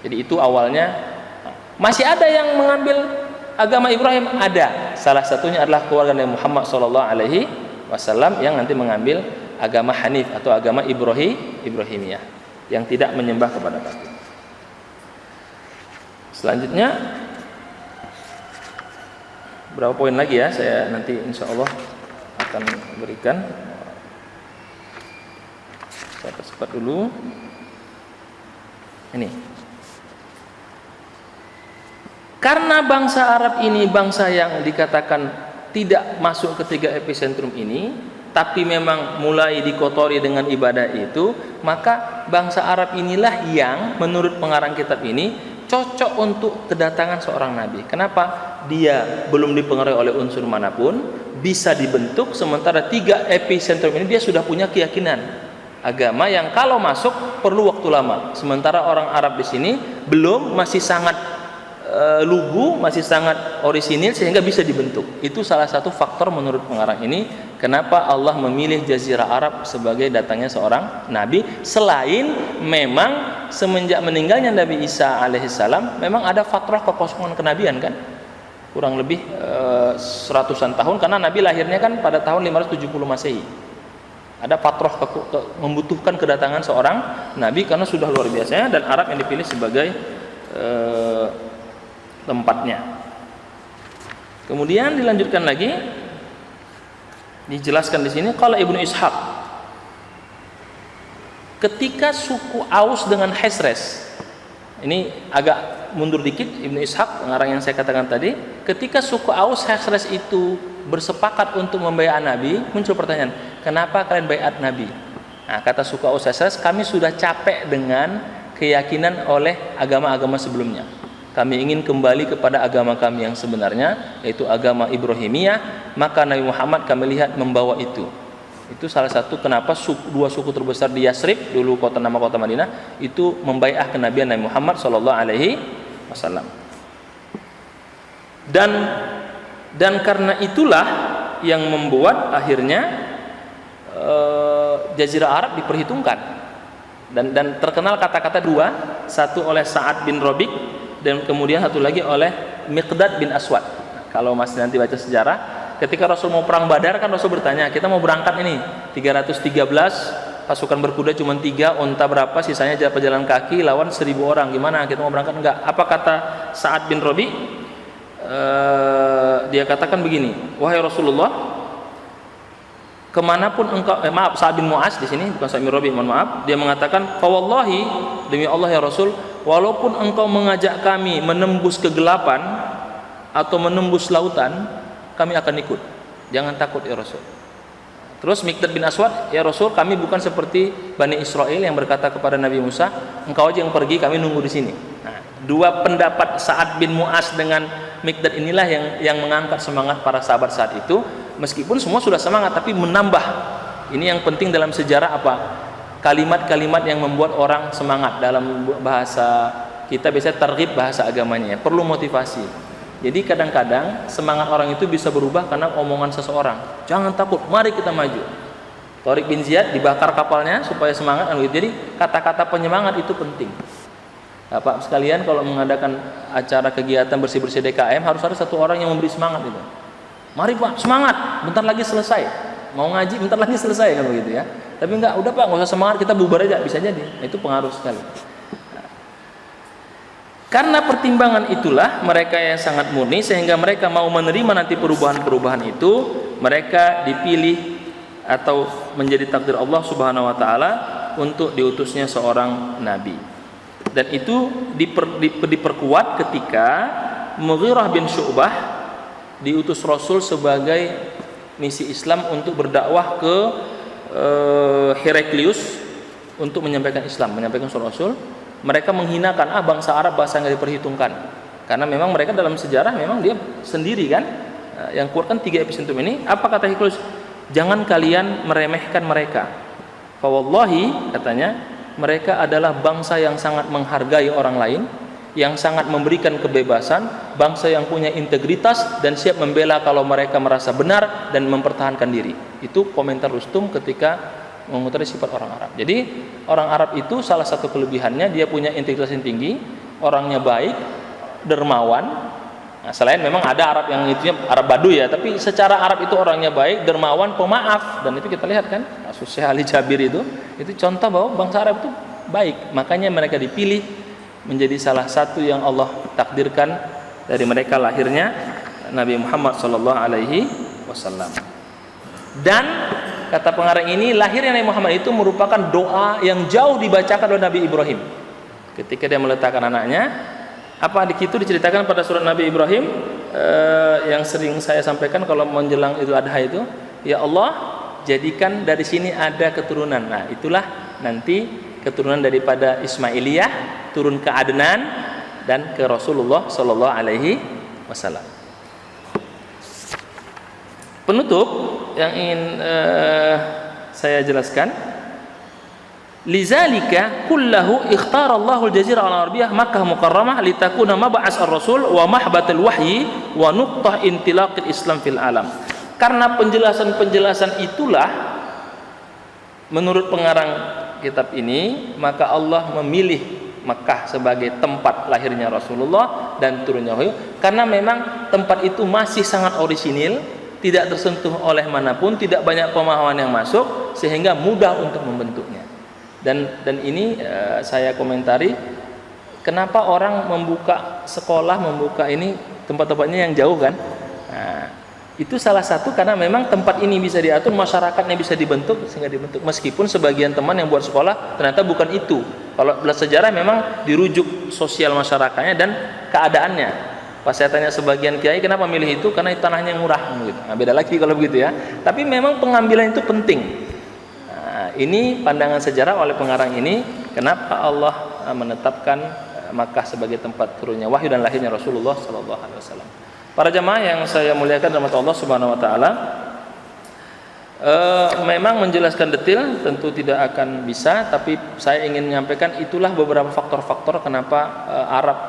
Jadi itu awalnya. Masih ada yang mengambil agama Ibrahim, ada. Salah satunya adalah keluarga Nabi Muhammad SAW yang nanti mengambil agama Hanif atau agama Ibrahimiyah yang tidak menyembah kepada patung. Selanjutnya berapa poin lagi ya, saya nanti insya Allah akan berikan. Saya percepat dulu. Ini karena bangsa Arab ini bangsa yang dikatakan tidak masuk ke 3 epicentrum ini, tapi memang mulai dikotori dengan ibadah itu, maka bangsa Arab inilah yang menurut pengarang kitab ini cocok untuk kedatangan seorang nabi. Kenapa? Dia belum dipengaruhi oleh unsur manapun, bisa dibentuk, sementara 3 epicentrum ini dia sudah punya keyakinan agama yang kalau masuk perlu waktu lama. Sementara orang Arab di sini belum, masih sangat lugu, masih sangat orisinil sehingga bisa dibentuk. Itu salah satu faktor menurut pengarang ini kenapa Allah memilih Jazirah Arab sebagai datangnya seorang nabi. Selain memang semenjak meninggalnya Nabi Isa alaihissalam memang ada fatrah kekosongan kenabian kan, kurang lebih seratusan tahun, karena Nabi lahirnya kan pada tahun 570 Masehi. Ada fatrah membutuhkan kedatangan seorang nabi karena sudah luar biasanya, dan Arab yang dipilih sebagai tempatnya. Kemudian dilanjutkan lagi, dijelaskan di sini kalau Ibnu Ishaq, ketika suku Aus dengan Khazraj, ini agak mundur dikit, Ibnu Ishaq pengarang yang saya katakan tadi, ketika suku Aus Khazraj itu bersepakat untuk membaiat Nabi, muncul pertanyaan, kenapa kalian baiat Nabi? Nah, kata suku Aus Khazraj, kami sudah capek dengan keyakinan oleh agama-agama sebelumnya. Kami ingin kembali kepada agama kami yang sebenarnya, yaitu agama Ibrahimiyah. Maka Nabi Muhammad kami lihat membawa itu. Itu salah satu kenapa dua suku terbesar di Yasrib, dulu nama kota Madinah, itu membaiah kenabian Nabi Muhammad SAW. Dan karena itulah yang membuat akhirnya Jazirah Arab diperhitungkan. Dan terkenal kata-kata dua, satu oleh Sa'ad bin Rabi' dan kemudian satu lagi oleh Miqdad bin Aswad. Kalau masih nanti baca sejarah, ketika Rasul mau perang Badar kan Rasul bertanya, kita mau berangkat ini 313, pasukan berkuda cuma 3, unta berapa, sisanya pejalan kaki lawan 1000 orang, gimana, kita mau berangkat enggak? Apa kata Sa'ad bin Rabi'? Dia katakan begini, wahai Rasulullah, kemanapun engkau, Sa'ad bin Mu'az di sini, bukan Sa'ad bin Rabi', mohon maaf, dia mengatakan, fa wallahi, demi Allah ya Rasul, walaupun engkau mengajak kami menembus kegelapan atau menembus lautan, kami akan ikut. Jangan takut ya Rasul. Terus Miqdad bin Aswad, ya Rasul, kami bukan seperti Bani Israel yang berkata kepada Nabi Musa, engkau aja yang pergi, kami nunggu di sini. Nah, dua pendapat Sa'ad bin Mu'az dengan Miqdad inilah yang mengangkat semangat para sahabat saat itu. Meskipun semua sudah semangat, tapi menambah. Ini yang penting dalam sejarah apa? Kalimat-kalimat yang membuat orang semangat. Dalam bahasa kita biasanya targhib bahasa agamanya, perlu motivasi. Jadi kadang-kadang semangat orang itu bisa berubah karena omongan seseorang. Jangan takut, mari kita maju. Tariq bin Ziyad dibakar kapalnya supaya semangat. Jadi kata-kata penyemangat itu penting. Bapak sekalian, kalau mengadakan acara kegiatan bersih-bersih DKM harus ada satu orang yang memberi semangat itu. Mari Pak, semangat, bentar lagi selesai. Mau ngaji, bentar lagi selesai kan begitu ya. Tapi enggak, udah Pak, nggak usah semangat, kita bubar aja, bisa jadi. Nah, itu pengaruh sekali. Nah, karena pertimbangan itulah mereka yang sangat murni, sehingga mereka mau menerima nanti perubahan-perubahan itu, mereka dipilih atau menjadi takdir Allah Subhanahu wa taala untuk diutusnya seorang nabi. Dan itu diperkuat ketika Mughirah bin Syu'bah diutus Rasul sebagai misi Islam untuk berdakwah ke Heraklius untuk menyampaikan Islam, menyampaikan surat Rasul. mereka menghinakan bangsa Arab bangsa yang diperhitungkan, karena memang mereka dalam sejarah memang dia sendiri kan. Yang kuat kan 3 epicentrum ini. Apa kata Hiklos? Jangan kalian meremehkan mereka. Fa wallahi, katanya, mereka adalah bangsa yang sangat menghargai orang lain, yang sangat memberikan kebebasan, bangsa yang punya integritas dan siap membela kalau mereka merasa benar dan mempertahankan diri. Itu komentar Rustum ketika mengutarakan sifat orang Arab. Jadi orang Arab itu salah satu kelebihannya dia punya integritas yang tinggi, orangnya baik, dermawan. Nah, selain memang ada Arab yang itunya Arab Baduy ya, tapi secara Arab itu orangnya baik, dermawan, pemaaf, dan itu kita lihat kan kasus Syekh Ali Jabir itu contoh bahwa bangsa Arab itu baik, makanya mereka dipilih menjadi salah satu yang Allah takdirkan dari mereka lahirnya Nabi Muhammad SAW. Dan kata pengarang ini, lahirnya Nabi Muhammad itu merupakan doa yang jauh dibacakan oleh Nabi Ibrahim ketika dia meletakkan anaknya. Apa di situ diceritakan pada surat Nabi Ibrahim yang sering saya sampaikan kalau menjelang Idul Adha itu, ya Allah, jadikan dari sini ada keturunan. Nah, itulah nanti keturunan daripada Ismailiyah turun ke Adnan dan ke Rasulullah sallallahu alaihi wasallam. Penutup yang ingin saya jelaskan, lizalika kullahu ikhtara Allahul Jazirah al-Arabiyah Makkah Mukarramah litakuna mab'as ar-Rasul wa mahbatul wahyi wa nuqtah intilaqil Islam fil alam. Karena penjelasan-penjelasan itulah menurut pengarang kitab ini, maka Allah memilih Makkah sebagai tempat lahirnya Rasulullah dan turunnya wahyu, karena memang tempat itu masih sangat orisinil, tidak tersentuh oleh manapun, tidak banyak pemahaman yang masuk, sehingga mudah untuk membentuknya. Dan ini saya komentari, kenapa orang membuka sekolah, membuka ini tempat-tempatnya yang jauh kan? Nah, itu salah satu karena memang tempat ini bisa diatur, masyarakatnya bisa dibentuk sehingga dibentuk. Meskipun sebagian teman yang buat sekolah ternyata bukan itu. Kalau belajar sejarah memang dirujuk sosial masyarakatnya dan keadaannya. Pas saya tanya sebagian kiai kenapa milih itu, karena tanahnya murah gitu. Nah, beda lagi kalau begitu ya. Tapi memang pengambilan itu penting. Ini pandangan sejarah oleh pengarang ini, kenapa Allah menetapkan Makkah sebagai tempat turunnya wahyu dan lahirnya Rasulullah sallallahu alaihi wasallam. Para jamaah yang saya muliakan rahmat Allah Subhanahu wa taala, memang menjelaskan detail tentu tidak akan bisa, tapi saya ingin menyampaikan itulah beberapa faktor-faktor kenapa Arab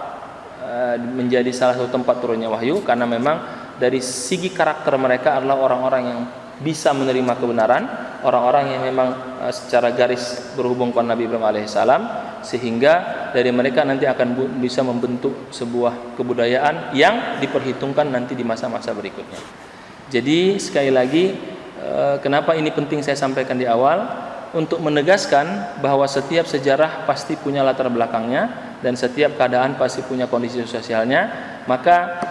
menjadi salah satu tempat turunnya wahyu, karena memang dari segi karakter mereka adalah orang-orang yang bisa menerima kebenaran, orang-orang yang memang secara garis berhubung dengan Nabi Ibrahim alaihissalam, sehingga dari mereka nanti akan bisa membentuk sebuah kebudayaan yang diperhitungkan nanti di masa-masa berikutnya. Jadi sekali lagi, kenapa ini penting saya sampaikan di awal, untuk menegaskan bahwa setiap sejarah pasti punya latar belakangnya dan setiap keadaan pasti punya kondisi sosialnya. Maka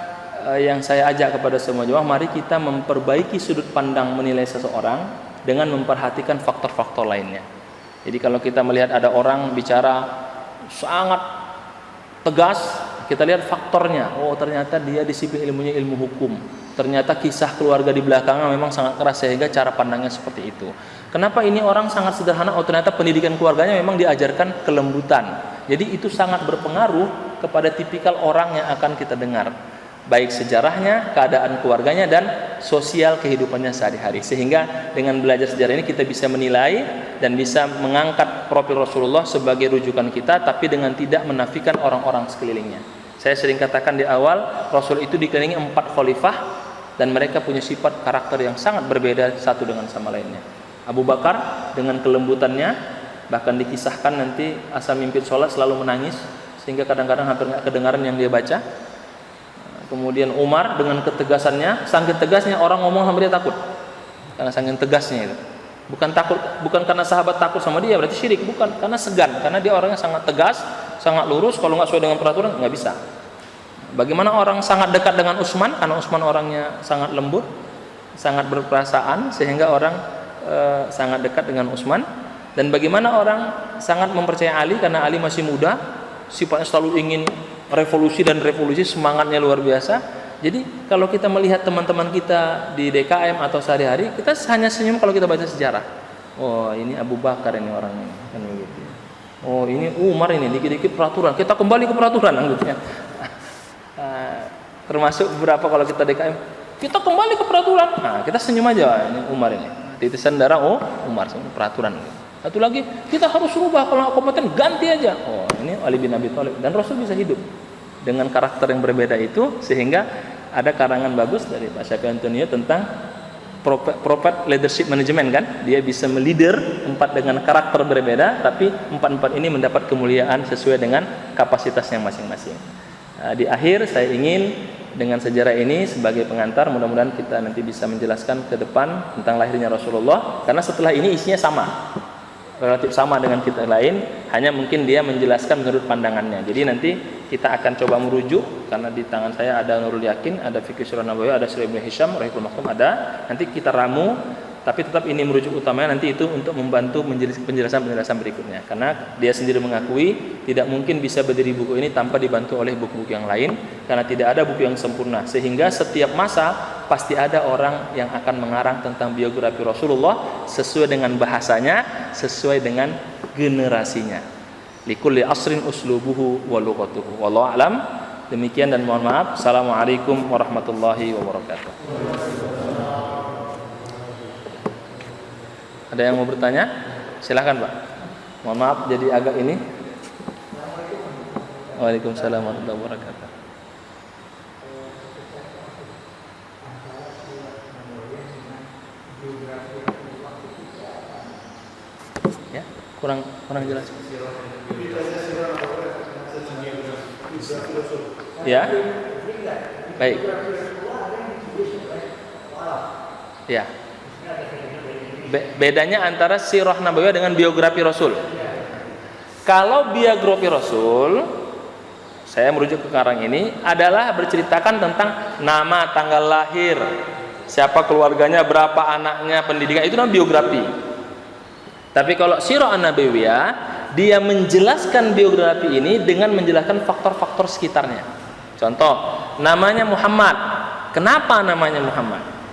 yang saya ajak kepada semua jemaah, mari kita memperbaiki sudut pandang menilai seseorang dengan memperhatikan faktor-faktor lainnya. Jadi kalau kita melihat ada orang bicara sangat tegas, kita lihat faktornya. Oh, ternyata dia disiplin ilmunya ilmu hukum. Ternyata kisah keluarga di belakangnya memang sangat keras sehingga cara pandangnya seperti itu. Kenapa ini orang sangat sederhana? Oh, ternyata pendidikan keluarganya memang diajarkan kelembutan. Jadi itu sangat berpengaruh kepada tipikal orang yang akan kita dengar, baik sejarahnya, keadaan keluarganya, dan sosial kehidupannya sehari-hari. Sehingga dengan belajar sejarah ini kita bisa menilai dan bisa mengangkat profil Rasulullah sebagai rujukan kita, tapi dengan tidak menafikan orang-orang sekelilingnya. Saya sering katakan di awal, Rasul itu dikelilingi 4 khalifah dan mereka punya sifat karakter yang sangat berbeda satu dengan sama lainnya. Abu Bakar dengan kelembutannya, bahkan dikisahkan nanti asal mimpin sholat selalu menangis sehingga kadang-kadang hampir nggak kedengaran yang dia baca. Kemudian Umar dengan ketegasannya, saking tegasnya orang ngomong sama dia takut, karena saking tegasnya itu. Bukan takut, bukan karena sahabat takut sama dia berarti syirik, bukan, karena segan, karena dia orangnya sangat tegas, sangat lurus, kalau nggak sesuai dengan peraturan nggak bisa. Bagaimana orang sangat dekat dengan Utsman, karena Utsman orangnya sangat lembut, sangat berperasaan, sehingga orang sangat dekat dengan Utsman. Dan bagaimana orang sangat mempercayai Ali, karena Ali masih muda, sifatnya selalu ingin revolusi, dan revolusi semangatnya luar biasa. Jadi kalau kita melihat teman-teman kita di DKM atau sehari-hari, kita hanya senyum kalau kita baca sejarah. Oh, ini Abu Bakar ini orangnya, kan begitu. Oh ini Umar ini dikit-dikit peraturan, kita kembali ke peraturan gitu ya. Termasuk beberapa kalau kita DKM, kita kembali ke peraturan. Nah, kita senyum aja, ini Umar ini. Titisan darah, oh Umar, peraturan. Satu lagi, kita harus rubah, kalau nggak kompeten ganti aja. Oh ini Ali bin Abi Thalib. Dan Rasul bisa hidup dengan karakter yang berbeda itu, sehingga ada karangan bagus dari Pak Syafi'i Antonio tentang prophet leadership management kan. Dia bisa meleader empat dengan karakter berbeda, tapi empat ini mendapat kemuliaan sesuai dengan kapasitasnya masing-masing. Di akhir saya ingin dengan sejarah ini sebagai pengantar, mudah-mudahan kita nanti bisa menjelaskan ke depan tentang lahirnya Rasulullah, karena setelah ini isinya sama, relatif sama dengan kita lain, hanya mungkin dia menjelaskan menurut pandangannya. Jadi nanti kita akan coba merujuk, karena di tangan saya ada Nurul Yakin, ada Fikih Sirah Nabawi, ada Sirah Ibnu Hisham, Rahimul Maktum ada. Nanti kita ramu, tapi tetap ini merujuk utamanya nanti itu untuk membantu penjelasan-penjelasan berikutnya. Karena dia sendiri mengakui tidak mungkin bisa berdiri buku ini tanpa dibantu oleh buku-buku yang lain, karena tidak ada buku yang sempurna. Sehingga setiap masa pasti ada orang yang akan mengarang tentang biografi Rasulullah sesuai dengan bahasanya, sesuai dengan generasinya. Likulli asrin uslubuhu wa lughatuhu. Wallahu a'lam. Demikian dan mohon maaf. Assalamualaikum warahmatullahi wabarakatuh. Ada yang mau bertanya? Silahkan Pak. Mohon maaf jadi agak ini. Waalaikumsalam warahmatullahi wabarakatuh. Ya, kurang jelas. Ya. Baik. Ya. Bedanya antara sirah nabawiyah dengan biografi Rasul. Kalau biografi Rasul, saya merujuk ke karang ini, adalah berceritakan tentang nama, tanggal lahir, siapa keluarganya, berapa anaknya, pendidikan, itu namanya biografi. Tapi kalau sirah nabawiyah, dia menjelaskan biografi ini dengan menjelaskan faktor-faktor sekitarnya. Contoh, namanya Muhammad. Kenapa namanya Muhammad?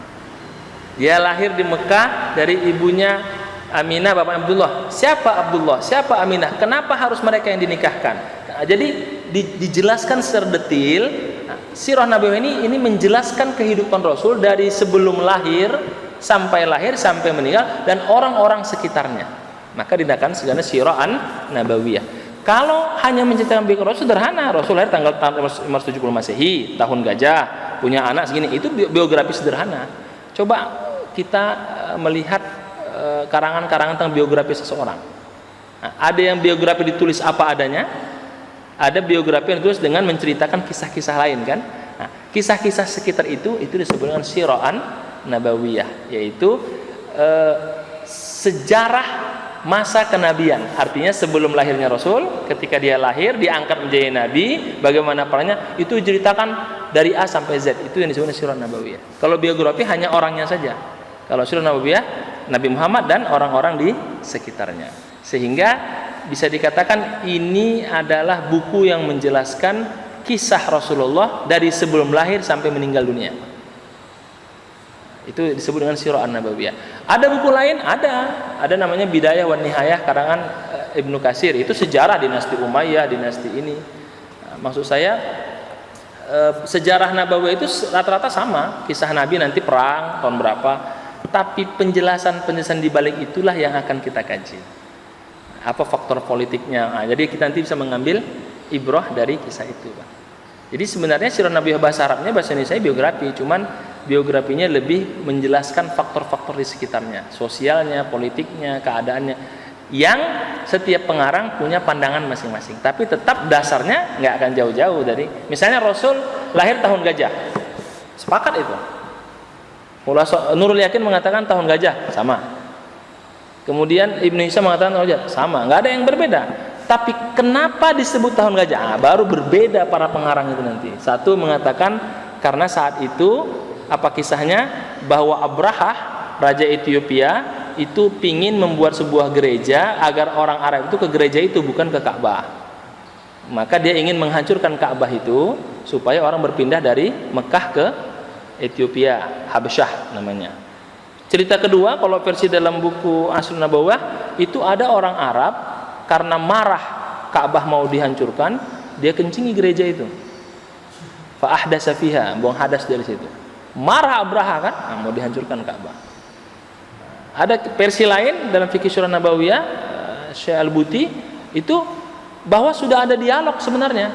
Dia lahir di Mekah dari ibunya Aminah, bapaknya Abdullah. Siapa Abdullah? Siapa Aminah? Kenapa harus mereka yang dinikahkan? Nah, jadi dijelaskan secara detail. Nah, sirah nabawiyah ini menjelaskan kehidupan Rasul dari sebelum lahir sampai meninggal dan orang-orang sekitarnya. Maka dinamakan sebenarnya sirah nabawiyah. Kalau hanya menceritakan biografi Rasul, sederhana. Rasul lahir tanggal 570 Masehi, tahun gajah, punya anak segini, itu biografi sederhana. Coba kita melihat karangan-karangan tentang biografi seseorang. Nah, ada yang biografi ditulis apa adanya, ada biografi yang ditulis dengan menceritakan kisah-kisah lain kan. Nah, kisah-kisah sekitar itu disebut dengan sirah nabawiyah, yaitu sejarah masa kenabian. Artinya sebelum lahirnya Rasul, ketika dia lahir, diangkat menjadi nabi, bagaimana perannya, itu diceritakan dari A sampai Z. Itu yang disebut sirah nabawiyah. Kalau biografi hanya orangnya saja. Kalau sirah nabawiyah, Nabi Muhammad dan orang-orang di sekitarnya. Sehingga bisa dikatakan ini adalah buku yang menjelaskan kisah Rasulullah dari sebelum lahir sampai meninggal dunia. Itu disebut dengan sirah nabawiyah. Ada buku lain? Ada namanya Bidayah wan Nihayah karangan Ibnu Katsir. Itu sejarah dinasti Umayyah, dinasti ini. Nah, maksud saya sejarah nabawiyah itu rata-rata sama. Kisah Nabi nanti perang tahun berapa. Tapi penjelasan di balik itulah yang akan kita kaji. Apa faktor politiknya? Nah, jadi kita nanti bisa mengambil ibrah dari kisah itu, Pak. Jadi sebenarnya sirah nabawiyah bahasa Arabnya, bahasa Indonesia biografi, cuman biografinya lebih menjelaskan faktor-faktor di sekitarnya, sosialnya, politiknya, keadaannya, yang setiap pengarang punya pandangan masing-masing. Tapi tetap dasarnya nggak akan jauh-jauh dari, misalnya Rasul lahir tahun gajah, sepakat itu. Nurul Yakin mengatakan tahun gajah, sama. Kemudian Ibnu Hisham mengatakan tahun gajah, sama. Nggak ada yang berbeda. Tapi kenapa disebut tahun gajah? Baru berbeda para pengarang itu nanti. Satu mengatakan karena saat itu, apa kisahnya, bahwa Abrahah, raja Ethiopia, itu pingin membuat sebuah gereja agar orang Arab itu ke gereja itu, bukan ke Ka'bah. Maka dia ingin menghancurkan Ka'bah itu supaya orang berpindah dari Mekah ke Ethiopia, Habasyah namanya. Cerita kedua, kalau versi dalam buku Asrun Nabawah, itu ada orang Arab karena marah Ka'bah mau dihancurkan, dia kencingi gereja itu. Fa ahdasa fiha, buang hadas dari situ. Marah Abraha kan, mau dihancurkan Ka'bah. Ada versi lain dalam fikih Syurah Nabawiyah, Syekh Al-Buti itu bahwa sudah ada dialog sebenarnya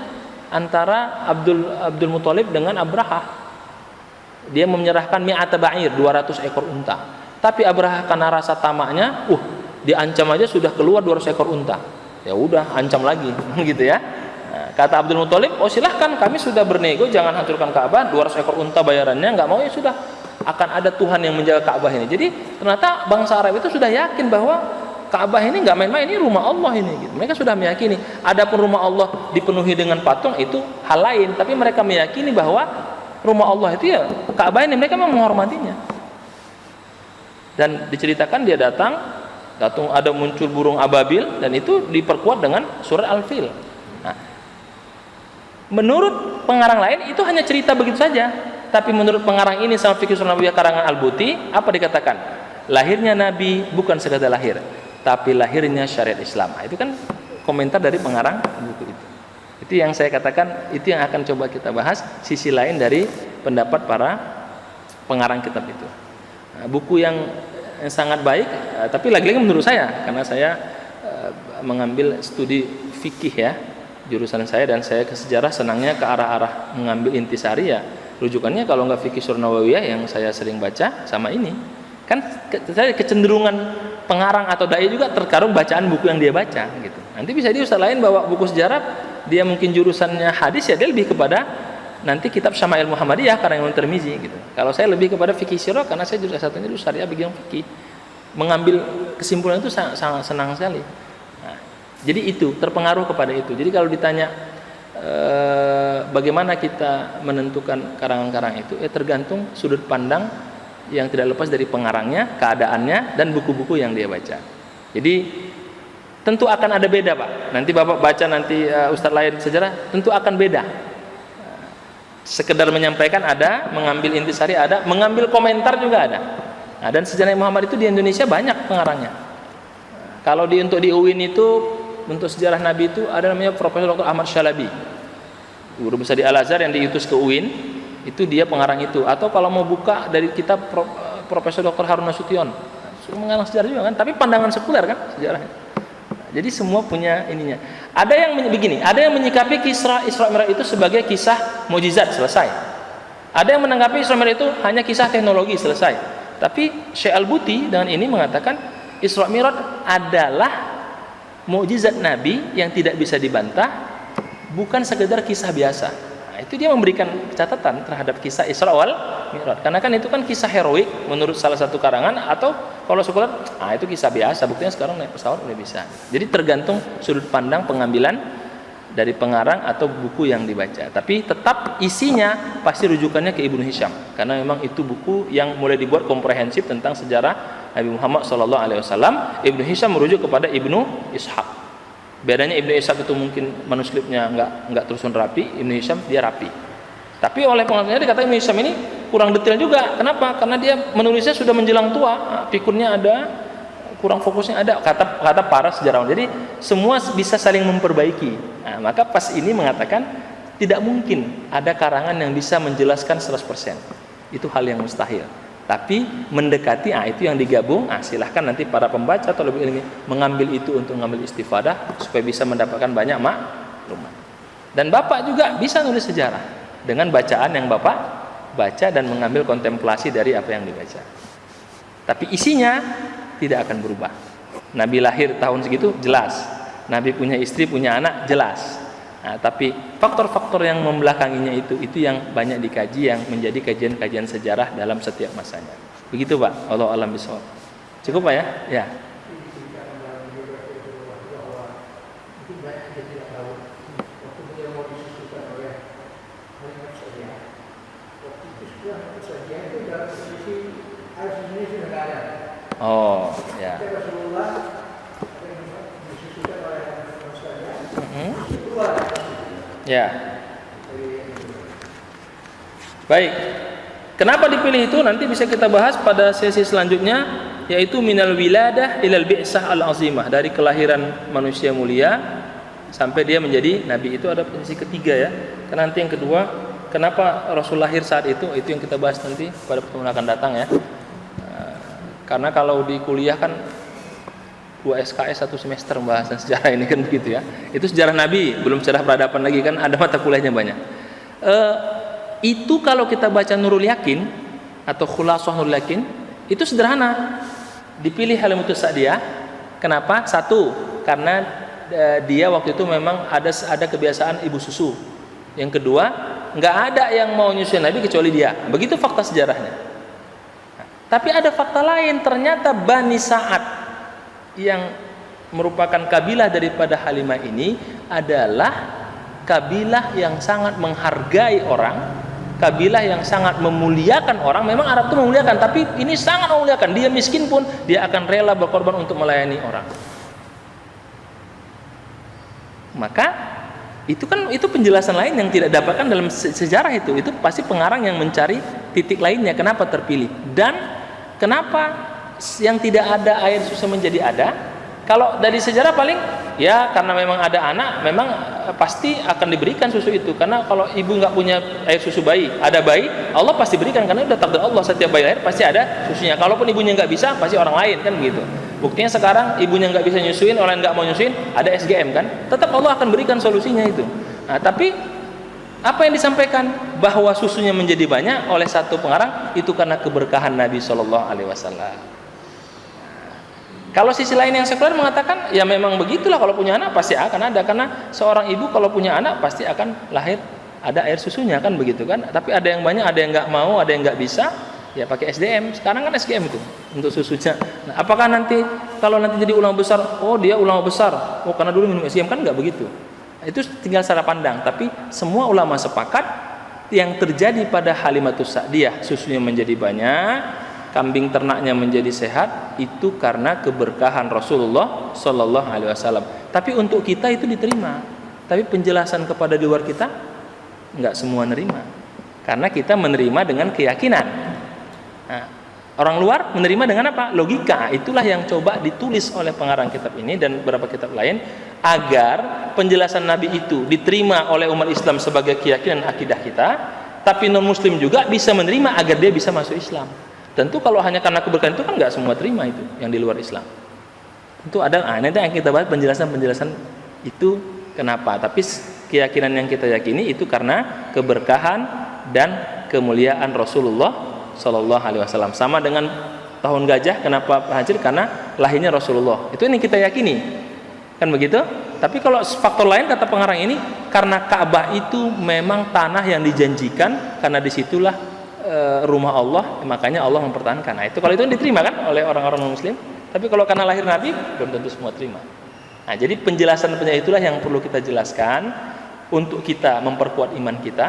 antara Abdul Muthalib dengan Abraha. Dia menyerahkan mi'ata ba'ir, 200 ekor unta. Tapi Abraha karena rasa tamaknya, diancam aja sudah keluar 200 ekor unta. Ya udah, ancam lagi gitu ya. Nah, kata Abdul Muthalib, silahkan, kami sudah bernego, jangan hancurkan Ka'bah, 200 ekor unta bayarannya, nggak mau ya sudah, akan ada Tuhan yang menjaga Ka'bah ini. Jadi ternyata bangsa Arab itu sudah yakin bahwa Ka'bah ini nggak main-main, ini rumah Allah ini. Gitu. Mereka sudah meyakini. Adapun rumah Allah dipenuhi dengan patung itu hal lain, tapi mereka meyakini bahwa rumah Allah itu ya Ka'bah ini, mereka memang menghormatinya. Dan diceritakan dia datang ada muncul burung ababil, dan itu diperkuat dengan surat Al-Fil. Nah, menurut pengarang lain itu hanya cerita begitu saja, tapi menurut pengarang ini sama fikih Syurah Nabawiyah karangan Al-Buti, apa dikatakan? Lahirnya Nabi bukan sekadar lahir, tapi lahirnya syariat Islam. Nah, itu kan komentar dari pengarang buku itu. Itu yang saya katakan, itu yang akan coba kita bahas sisi lain dari pendapat para pengarang kitab itu. Nah, buku yang sangat baik, tapi lagi-lagi menurut saya, karena saya mengambil studi fikih ya, jurusan saya, dan saya ke sejarah senangnya ke arah-arah mengambil intisari ya. Rujukannya kalau nggak fikih Syurah Nabawiyah yang saya sering baca sama ini. Kan saya kecenderungan pengarang atau dai juga terkarung bacaan buku yang dia baca gitu. Nanti bisa dia ustaz lain bawa buku sejarah, dia mungkin jurusannya hadis ya, dia lebih kepada nanti kitab Syama'il Muhammadiyah karena Imam Tirmizi gitu. Kalau saya lebih kepada fikih sirah karena saya jurusan satunya itu syariah bidang fikih. Mengambil kesimpulan itu sangat senang sekali. Nah, jadi itu terpengaruh kepada itu. Jadi kalau ditanya bagaimana kita menentukan karangan-karang itu, tergantung sudut pandang yang tidak lepas dari pengarangnya, keadaannya, dan buku-buku yang dia baca. Jadi tentu akan ada beda Pak. Nanti Bapak baca nanti ustadz lain sejarah, tentu akan beda. Sekedar menyampaikan ada, mengambil intisari ada, mengambil komentar juga ada. Nah, dan sejarah Muhammad itu di Indonesia banyak pengarangnya. Kalau untuk di UIN itu, untuk sejarah Nabi itu ada namanya Profesor Dr. Ahmad Syalabi, guru besar di Al-Azhar yang diutus ke UIN, itu dia pengarang itu. Atau kalau mau buka dari kitab Profesor Dr. Harun Nasution, mengarang sejarah juga kan, tapi pandangan sekuler kan sejarahnya. Jadi semua punya ininya. Ada yang begini, ada yang menyikapi kisah Isra Mi'raj itu sebagai kisah mukjizat selesai. Ada yang menanggapi Isra Mi'raj itu hanya kisah teknologi selesai. Tapi Syekh Al-Buti dengan ini mengatakan Isra Mi'raj adalah mukjizat Nabi yang tidak bisa dibantah, bukan sekedar kisah biasa. Nah, itu dia memberikan catatan terhadap kisah Isra wal Mi'raj. Karena kan itu kan kisah heroik menurut salah satu karangan, atau kalau sekuler, itu kisah biasa. Buktinya sekarang naik pesawat udah bisa. Jadi tergantung sudut pandang pengambilan dari pengarang atau buku yang dibaca. Tapi tetap isinya pasti rujukannya ke Ibnu Hisham, karena memang itu buku yang mulai dibuat komprehensif tentang sejarah Nabi Muhammad SAW. Ibnu Hisham merujuk kepada Ibnu Ishaq. Bedanya Ibnu Ishaq itu mungkin manuskripnya nggak terusun rapi, Ibnu Hisham dia rapi. Tapi oleh pengarangnya dikatakan Ibnu Hisham ini kurang detail juga. Kenapa? Karena dia menulisnya sudah menjelang tua, pikunnya ada, kurang fokusnya ada, kata para sejarawan. Jadi semua bisa saling memperbaiki. Nah, maka pas ini mengatakan tidak mungkin ada karangan yang bisa menjelaskan 100%. Itu hal yang mustahil. Tapi mendekati, itu yang digabung. Silahkan nanti para pembaca atau lebih ilmi mengambil itu untuk mengambil istifadah supaya bisa mendapatkan banyak maklumat. Dan Bapak juga bisa nulis sejarah dengan bacaan yang Bapak baca dan mengambil kontemplasi dari apa yang dibaca. Tapi isinya tidak akan berubah. Nabi lahir tahun segitu jelas. Nabi punya istri, punya anak jelas. Nah, tapi faktor-faktor yang membelakanginya itu yang banyak dikaji, yang menjadi kajian-kajian sejarah dalam setiap masanya. Begitu Pak. Wallahu a'lam bishawab. Cukup Pak ya? Ya. Oh, ya. Ya. Baik. Kenapa dipilih itu nanti bisa kita bahas pada sesi selanjutnya. yaitu minal wiladah ilal bi'sah al-azimah, dari kelahiran manusia mulia sampai dia menjadi nabi. Itu ada posisi ketiga ya. Karena nanti yang kedua, kenapa Rasul lahir saat itu yang kita bahas nanti pada pertemuan akan datang ya. Karena kalau di kuliah kan 2 SKS 1 semester pembahasan sejarah ini kan begitu ya. Itu sejarah Nabi, belum sejarah peradaban lagi kan, ada mata kuliahnya banyak. Itu kalau kita baca Nurul Yakin atau Khulasah Nurul Yakin, itu sederhana. Dipilih Halimatus Sa'diyah. Kenapa? Satu, karena dia waktu itu memang ada kebiasaan ibu susu. Yang kedua, nggak ada yang mau nyusuin Nabi kecuali dia. Begitu fakta sejarahnya. Tapi ada fakta lain, ternyata Bani Sa'ad yang merupakan kabilah daripada Halimah ini adalah kabilah yang sangat menghargai orang, kabilah yang sangat memuliakan orang. Memang Arab itu memuliakan, tapi ini sangat memuliakan. Dia miskin pun dia akan rela berkorban untuk melayani orang. Maka itu penjelasan lain yang tidak dapatkan dalam sejarah itu. Itu pasti pengarang yang mencari titik lainnya kenapa terpilih dan kenapa yang tidak ada air susu menjadi ada. Kalau dari sejarah paling ya karena memang ada anak, memang pasti akan diberikan susu itu. Karena kalau ibu nggak punya air susu bayi, ada bayi, Allah pasti berikan karena udah takdir Allah, setiap bayi lahir pasti ada susunya. Kalaupun ibunya nggak bisa, pasti orang lain kan begitu. Buktinya sekarang ibunya nggak bisa nyusuin, orang nggak mau nyusuin, ada SGM kan, tetap Allah akan berikan solusinya itu. Nah, tapi apa yang disampaikan bahwa susunya menjadi banyak oleh satu pengarang itu karena keberkahan Nabi Shallallahu Alaihi Wasallam. Kalau sisi lain yang sekuler mengatakan ya memang begitulah, kalau punya anak pasti akan ada, karena seorang ibu kalau punya anak pasti akan lahir ada air susunya kan begitu kan. Tapi ada yang banyak, ada yang nggak mau, ada yang nggak bisa, ya pakai SDM. Sekarang kan SGM itu untuk susunya. Nah, apakah nanti kalau nanti jadi ulama besar, oh dia ulama besar, oh karena dulu minum SGM, kan nggak begitu. Itu tinggal cara pandang. Tapi semua ulama sepakat yang terjadi pada Halimatus Sa'diyah, susunya menjadi banyak, kambing ternaknya menjadi sehat, itu karena keberkahan Rasulullah Sallallahu Alaihi Wasallam. Tapi untuk kita itu diterima. Tapi penjelasan kepada di luar kita nggak semua nerima, karena kita menerima dengan keyakinan. Nah, orang luar menerima dengan apa? Logika. Itulah yang coba ditulis oleh pengarang kitab ini dan beberapa kitab lain agar penjelasan Nabi itu diterima oleh umat Islam sebagai keyakinan akidah kita, tapi non Muslim juga bisa menerima agar dia bisa masuk Islam. Tentu kalau hanya karena keberkahan itu kan nggak semua terima itu yang di luar Islam. Itu ada, nanti yang kita bahas penjelasan itu kenapa. Tapi keyakinan yang kita yakini itu karena keberkahan dan kemuliaan Rasulullah Sallallahu Alaihi Wasallam. Sama dengan tahun gajah, kenapa haji? Karena lahirnya Rasulullah. Itu yang kita yakini, kan begitu. Tapi kalau faktor lain kata pengarang ini, karena Ka'bah itu memang tanah yang dijanjikan, karena disitulah rumah Allah, makanya Allah mempertahankan. Nah, itu kalau itu diterima kan oleh orang-orang Muslim. Tapi kalau karena lahir Nabi, belum tentu semua terima. Nah, jadi penjelasan itulah yang perlu kita jelaskan untuk kita memperkuat iman kita,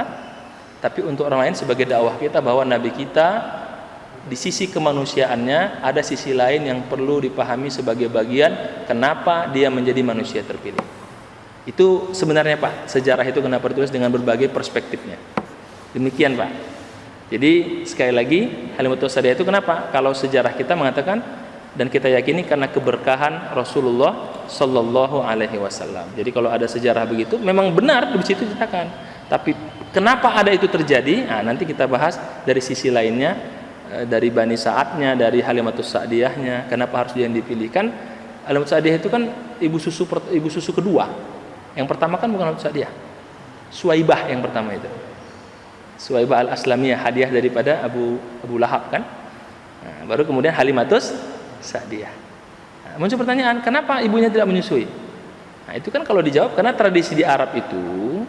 tapi untuk orang lain sebagai dakwah kita bahwa Nabi kita di sisi kemanusiaannya ada sisi lain yang perlu dipahami sebagai bagian kenapa dia menjadi manusia terpilih. Itu sebenarnya Pak, sejarah itu kenapa ditulis dengan berbagai perspektifnya. Demikian Pak. Jadi sekali lagi Halimatus Sa'diyah itu kenapa? Kalau sejarah kita mengatakan dan kita yakini karena keberkahan Rasulullah Sallallahu Alaihi Wasallam. Jadi kalau ada sejarah begitu, memang benar di situ dikatakan. Tapi kenapa ada itu terjadi? Nah, nanti kita bahas dari sisi lainnya, dari Bani Sa'adnya, dari Halimatus Sa'diyahnya. Kenapa harus dia yang dipilihkan? Halimatus Sa'diyah itu kan ibu susu kedua. Yang pertama kan bukan Halimatus Sa'diyah, Suwaibah yang pertama itu. Suwaibah al-Aslamiyah, hadiah daripada Abu Lahab kan. Nah, baru kemudian Halimatus Sa'diyah. Nah, muncul pertanyaan, kenapa ibunya tidak menyusui? Nah, itu kan kalau dijawab karena tradisi di Arab itu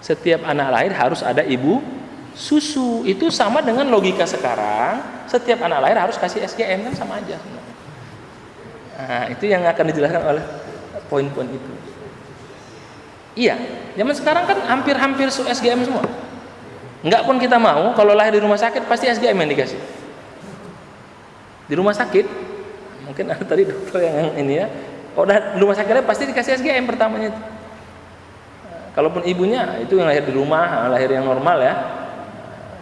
setiap anak lahir harus ada ibu susu. Itu sama dengan logika sekarang, setiap anak lahir harus kasih SGM, kan sama aja sebenarnya. Nah, itu yang akan dijelaskan oleh poin-poin itu. Iya, zaman sekarang kan hampir SGM semua. Enggak pun kita mau, kalau lahir di rumah sakit pasti SGM yang dikasih. Di rumah sakit, mungkin ada tadi dokter yang ini ya, kalau udah di rumah sakitnya pasti dikasih SGM pertamanya itu. Kalaupun ibunya itu yang lahir di rumah, lahir yang normal ya,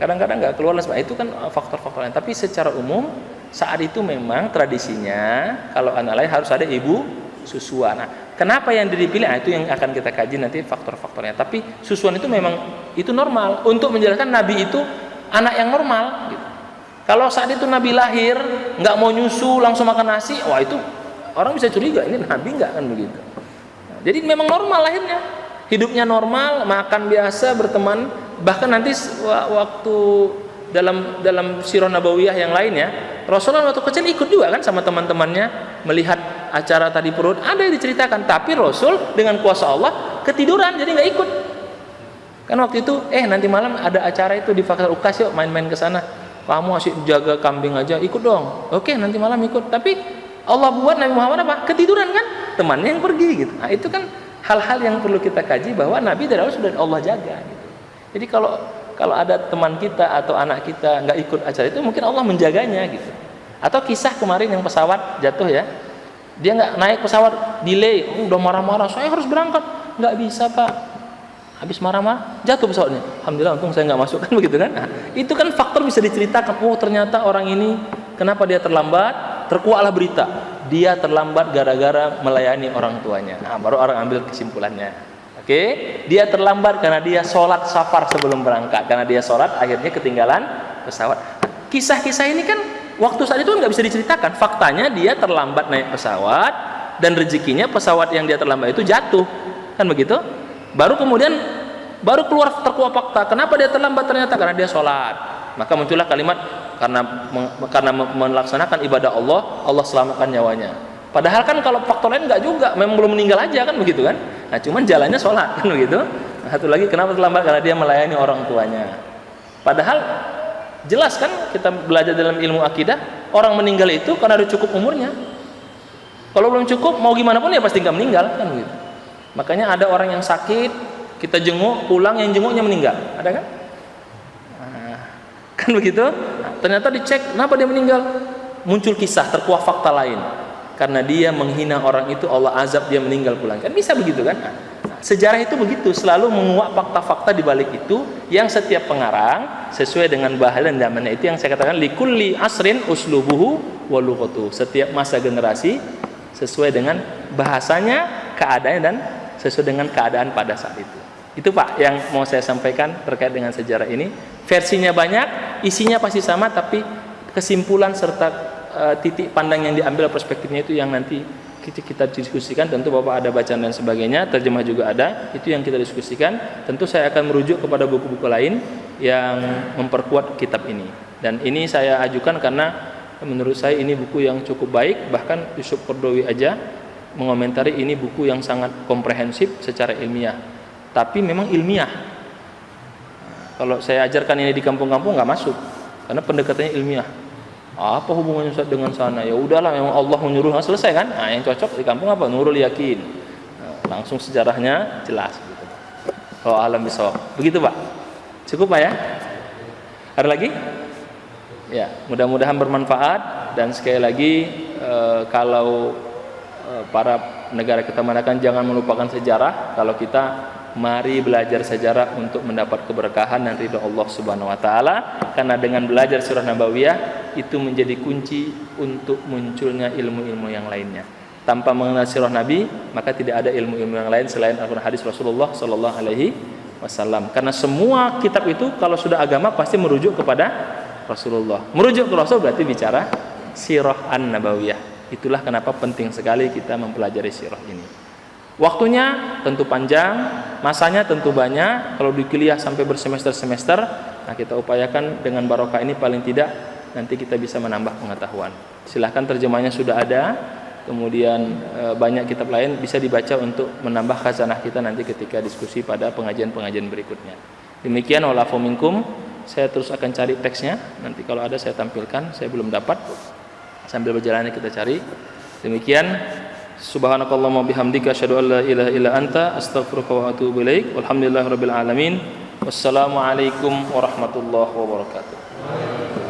kadang-kadang nggak keluar itu kan faktor-faktor lain. Tapi secara umum saat itu memang tradisinya kalau anak lain harus ada ibu susuan. Nah, kenapa yang dipilih? Nah, itu yang akan kita kaji nanti faktor-faktornya. Tapi susuan itu memang itu normal untuk menjelaskan Nabi itu anak yang normal gitu. Kalau saat itu Nabi lahir nggak mau nyusu langsung makan nasi, wah itu orang bisa curiga ini Nabi nggak kan begitu. Nah, jadi memang normal lahirnya, hidupnya normal, makan biasa, berteman. Bahkan nanti waktu dalam sirah nabawiyah yang lainnya, Rasulullah waktu kecil ikut juga kan sama teman-temannya melihat acara tadi perut, ada yang diceritakan. Tapi Rasul dengan kuasa Allah ketiduran, jadi nggak ikut. Kan waktu itu nanti malam ada acara itu di Fakir Ukas, yuk main-main ke sana. Kamu asik jaga kambing aja, ikut dong. Oke, nanti malam ikut. Tapi Allah buat Nabi Muhammad apa? Ketiduran kan? Temannya yang pergi gitu. Nah, itu kan hal-hal yang perlu kita kaji bahwa Nabi dari awal sudah Allah jaga gitu. Jadi kalau ada teman kita atau anak kita nggak ikut acara itu, mungkin Allah menjaganya gitu. Atau kisah kemarin yang pesawat jatuh ya, dia nggak naik pesawat, delay, udah marah-marah, saya harus berangkat, nggak bisa Pak. Habis marah-marah, jatuh pesawatnya. Alhamdulillah untung saya nggak masuk kan begitu kan. Nah, itu kan faktor bisa diceritakan. Oh ternyata orang ini kenapa dia terlambat? Terkuaklah berita. Dia terlambat gara-gara melayani orang tuanya. Nah, baru orang ambil kesimpulannya. Oke, dia terlambat karena dia sholat safar sebelum berangkat. Karena dia sholat akhirnya ketinggalan pesawat. Kisah-kisah ini kan waktu saat itu nggak bisa diceritakan. Faktanya dia terlambat naik pesawat dan rezekinya pesawat yang dia terlambat itu jatuh. Kan begitu? Baru keluar terkuak fakta. Kenapa dia terlambat? Ternyata karena dia sholat. Maka muncullah kalimat karena melaksanakan ibadah Allah selamatkan nyawanya. Padahal kan kalau faktor lain enggak juga, memang belum meninggal aja kan begitu kan. Nah cuman jalannya sholat kan begitu. Nah, satu lagi kenapa terlambat? Karena dia melayani orang tuanya. Padahal jelas kan kita belajar dalam ilmu akidah, orang meninggal itu karena udah cukup umurnya. Kalau belum cukup mau gimana pun ya pasti nggak meninggal kan begitu. Makanya ada orang yang sakit, kita jenguk, pulang yang jenguknya meninggal. Ada kan? Nah, kan begitu? Nah, ternyata dicek, kenapa dia meninggal? Muncul kisah, terkuak fakta lain. Karena dia menghina orang itu, Allah azab dia meninggal pulang. Kan bisa begitu kan? Nah, sejarah itu begitu, selalu menguak fakta-fakta di balik itu yang setiap pengarang sesuai dengan bahasa dan zamannya. Itu yang saya katakan likulli asrin uslubuhu wa lughatuhu. Setiap masa generasi sesuai dengan bahasanya, keadaannya dan sesuai dengan keadaan pada saat itu. Itu Pak yang mau saya sampaikan terkait dengan sejarah ini. Versinya banyak, isinya pasti sama, tapi kesimpulan serta titik pandang yang diambil perspektifnya itu yang nanti kita diskusikan. Tentu Bapak ada bacaan dan sebagainya, terjemah juga ada, itu yang kita diskusikan. Tentu saya akan merujuk kepada buku-buku lain yang memperkuat kitab ini. Dan ini saya ajukan karena menurut saya ini buku yang cukup baik. Bahkan Yusuf Qaradawi aja mengomentari ini buku yang sangat komprehensif secara ilmiah, tapi memang ilmiah. Kalau saya ajarkan ini di kampung-kampung nggak masuk, karena pendekatannya ilmiah. Apa hubungannya dengan sana? Ya udahlah, memang Allah menyuruh, nggak selesai kan? Nah, yang cocok di kampung apa? Nurul Yakin. Nah, langsung sejarahnya jelas. Gitu. Kalau alam bisawab, begitu Pak. Cukup Pak ya? Ada lagi? Ya, mudah-mudahan bermanfaat. Dan sekali lagi, kalau para negara kita mengatakan jangan melupakan sejarah. Kalau kita mari belajar sejarah untuk mendapat keberkahan dan ridha Allah Subhanahu wa taala, karena dengan belajar sirah nabawiyah itu menjadi kunci untuk munculnya ilmu-ilmu yang lainnya. Tanpa mengenal sirah Nabi, maka tidak ada ilmu-ilmu yang lain selain Al-Qur'an, hadis Rasulullah sallallahu alaihi wasallam. Karena semua kitab itu kalau sudah agama pasti merujuk kepada Rasulullah. Merujuk ke Rasul berarti bicara sirah an-nabawiyah. Itulah kenapa penting sekali kita mempelajari sirah ini. Waktunya tentu panjang, masanya tentu banyak. Kalau dikuliah sampai bersemester-semester, nah kita upayakan dengan barokah ini paling tidak nanti kita bisa menambah pengetahuan. Silahkan terjemahnya sudah ada, kemudian banyak kitab lain bisa dibaca untuk menambah khazanah kita nanti ketika diskusi pada pengajian-pengajian berikutnya. Demikian wa'alafu minkum. Saya terus akan cari teksnya. Nanti kalau ada saya tampilkan. Saya belum dapat. Sambil berjalan kita cari. Demikian. Subhanakallahumma bihamdika asyhadu an la ilaha illa anta astaghfiruka wa atubu ilaik. Walhamdulillahirabbil alamin. Wassalamualaikum warahmatullahi wabarakatuh.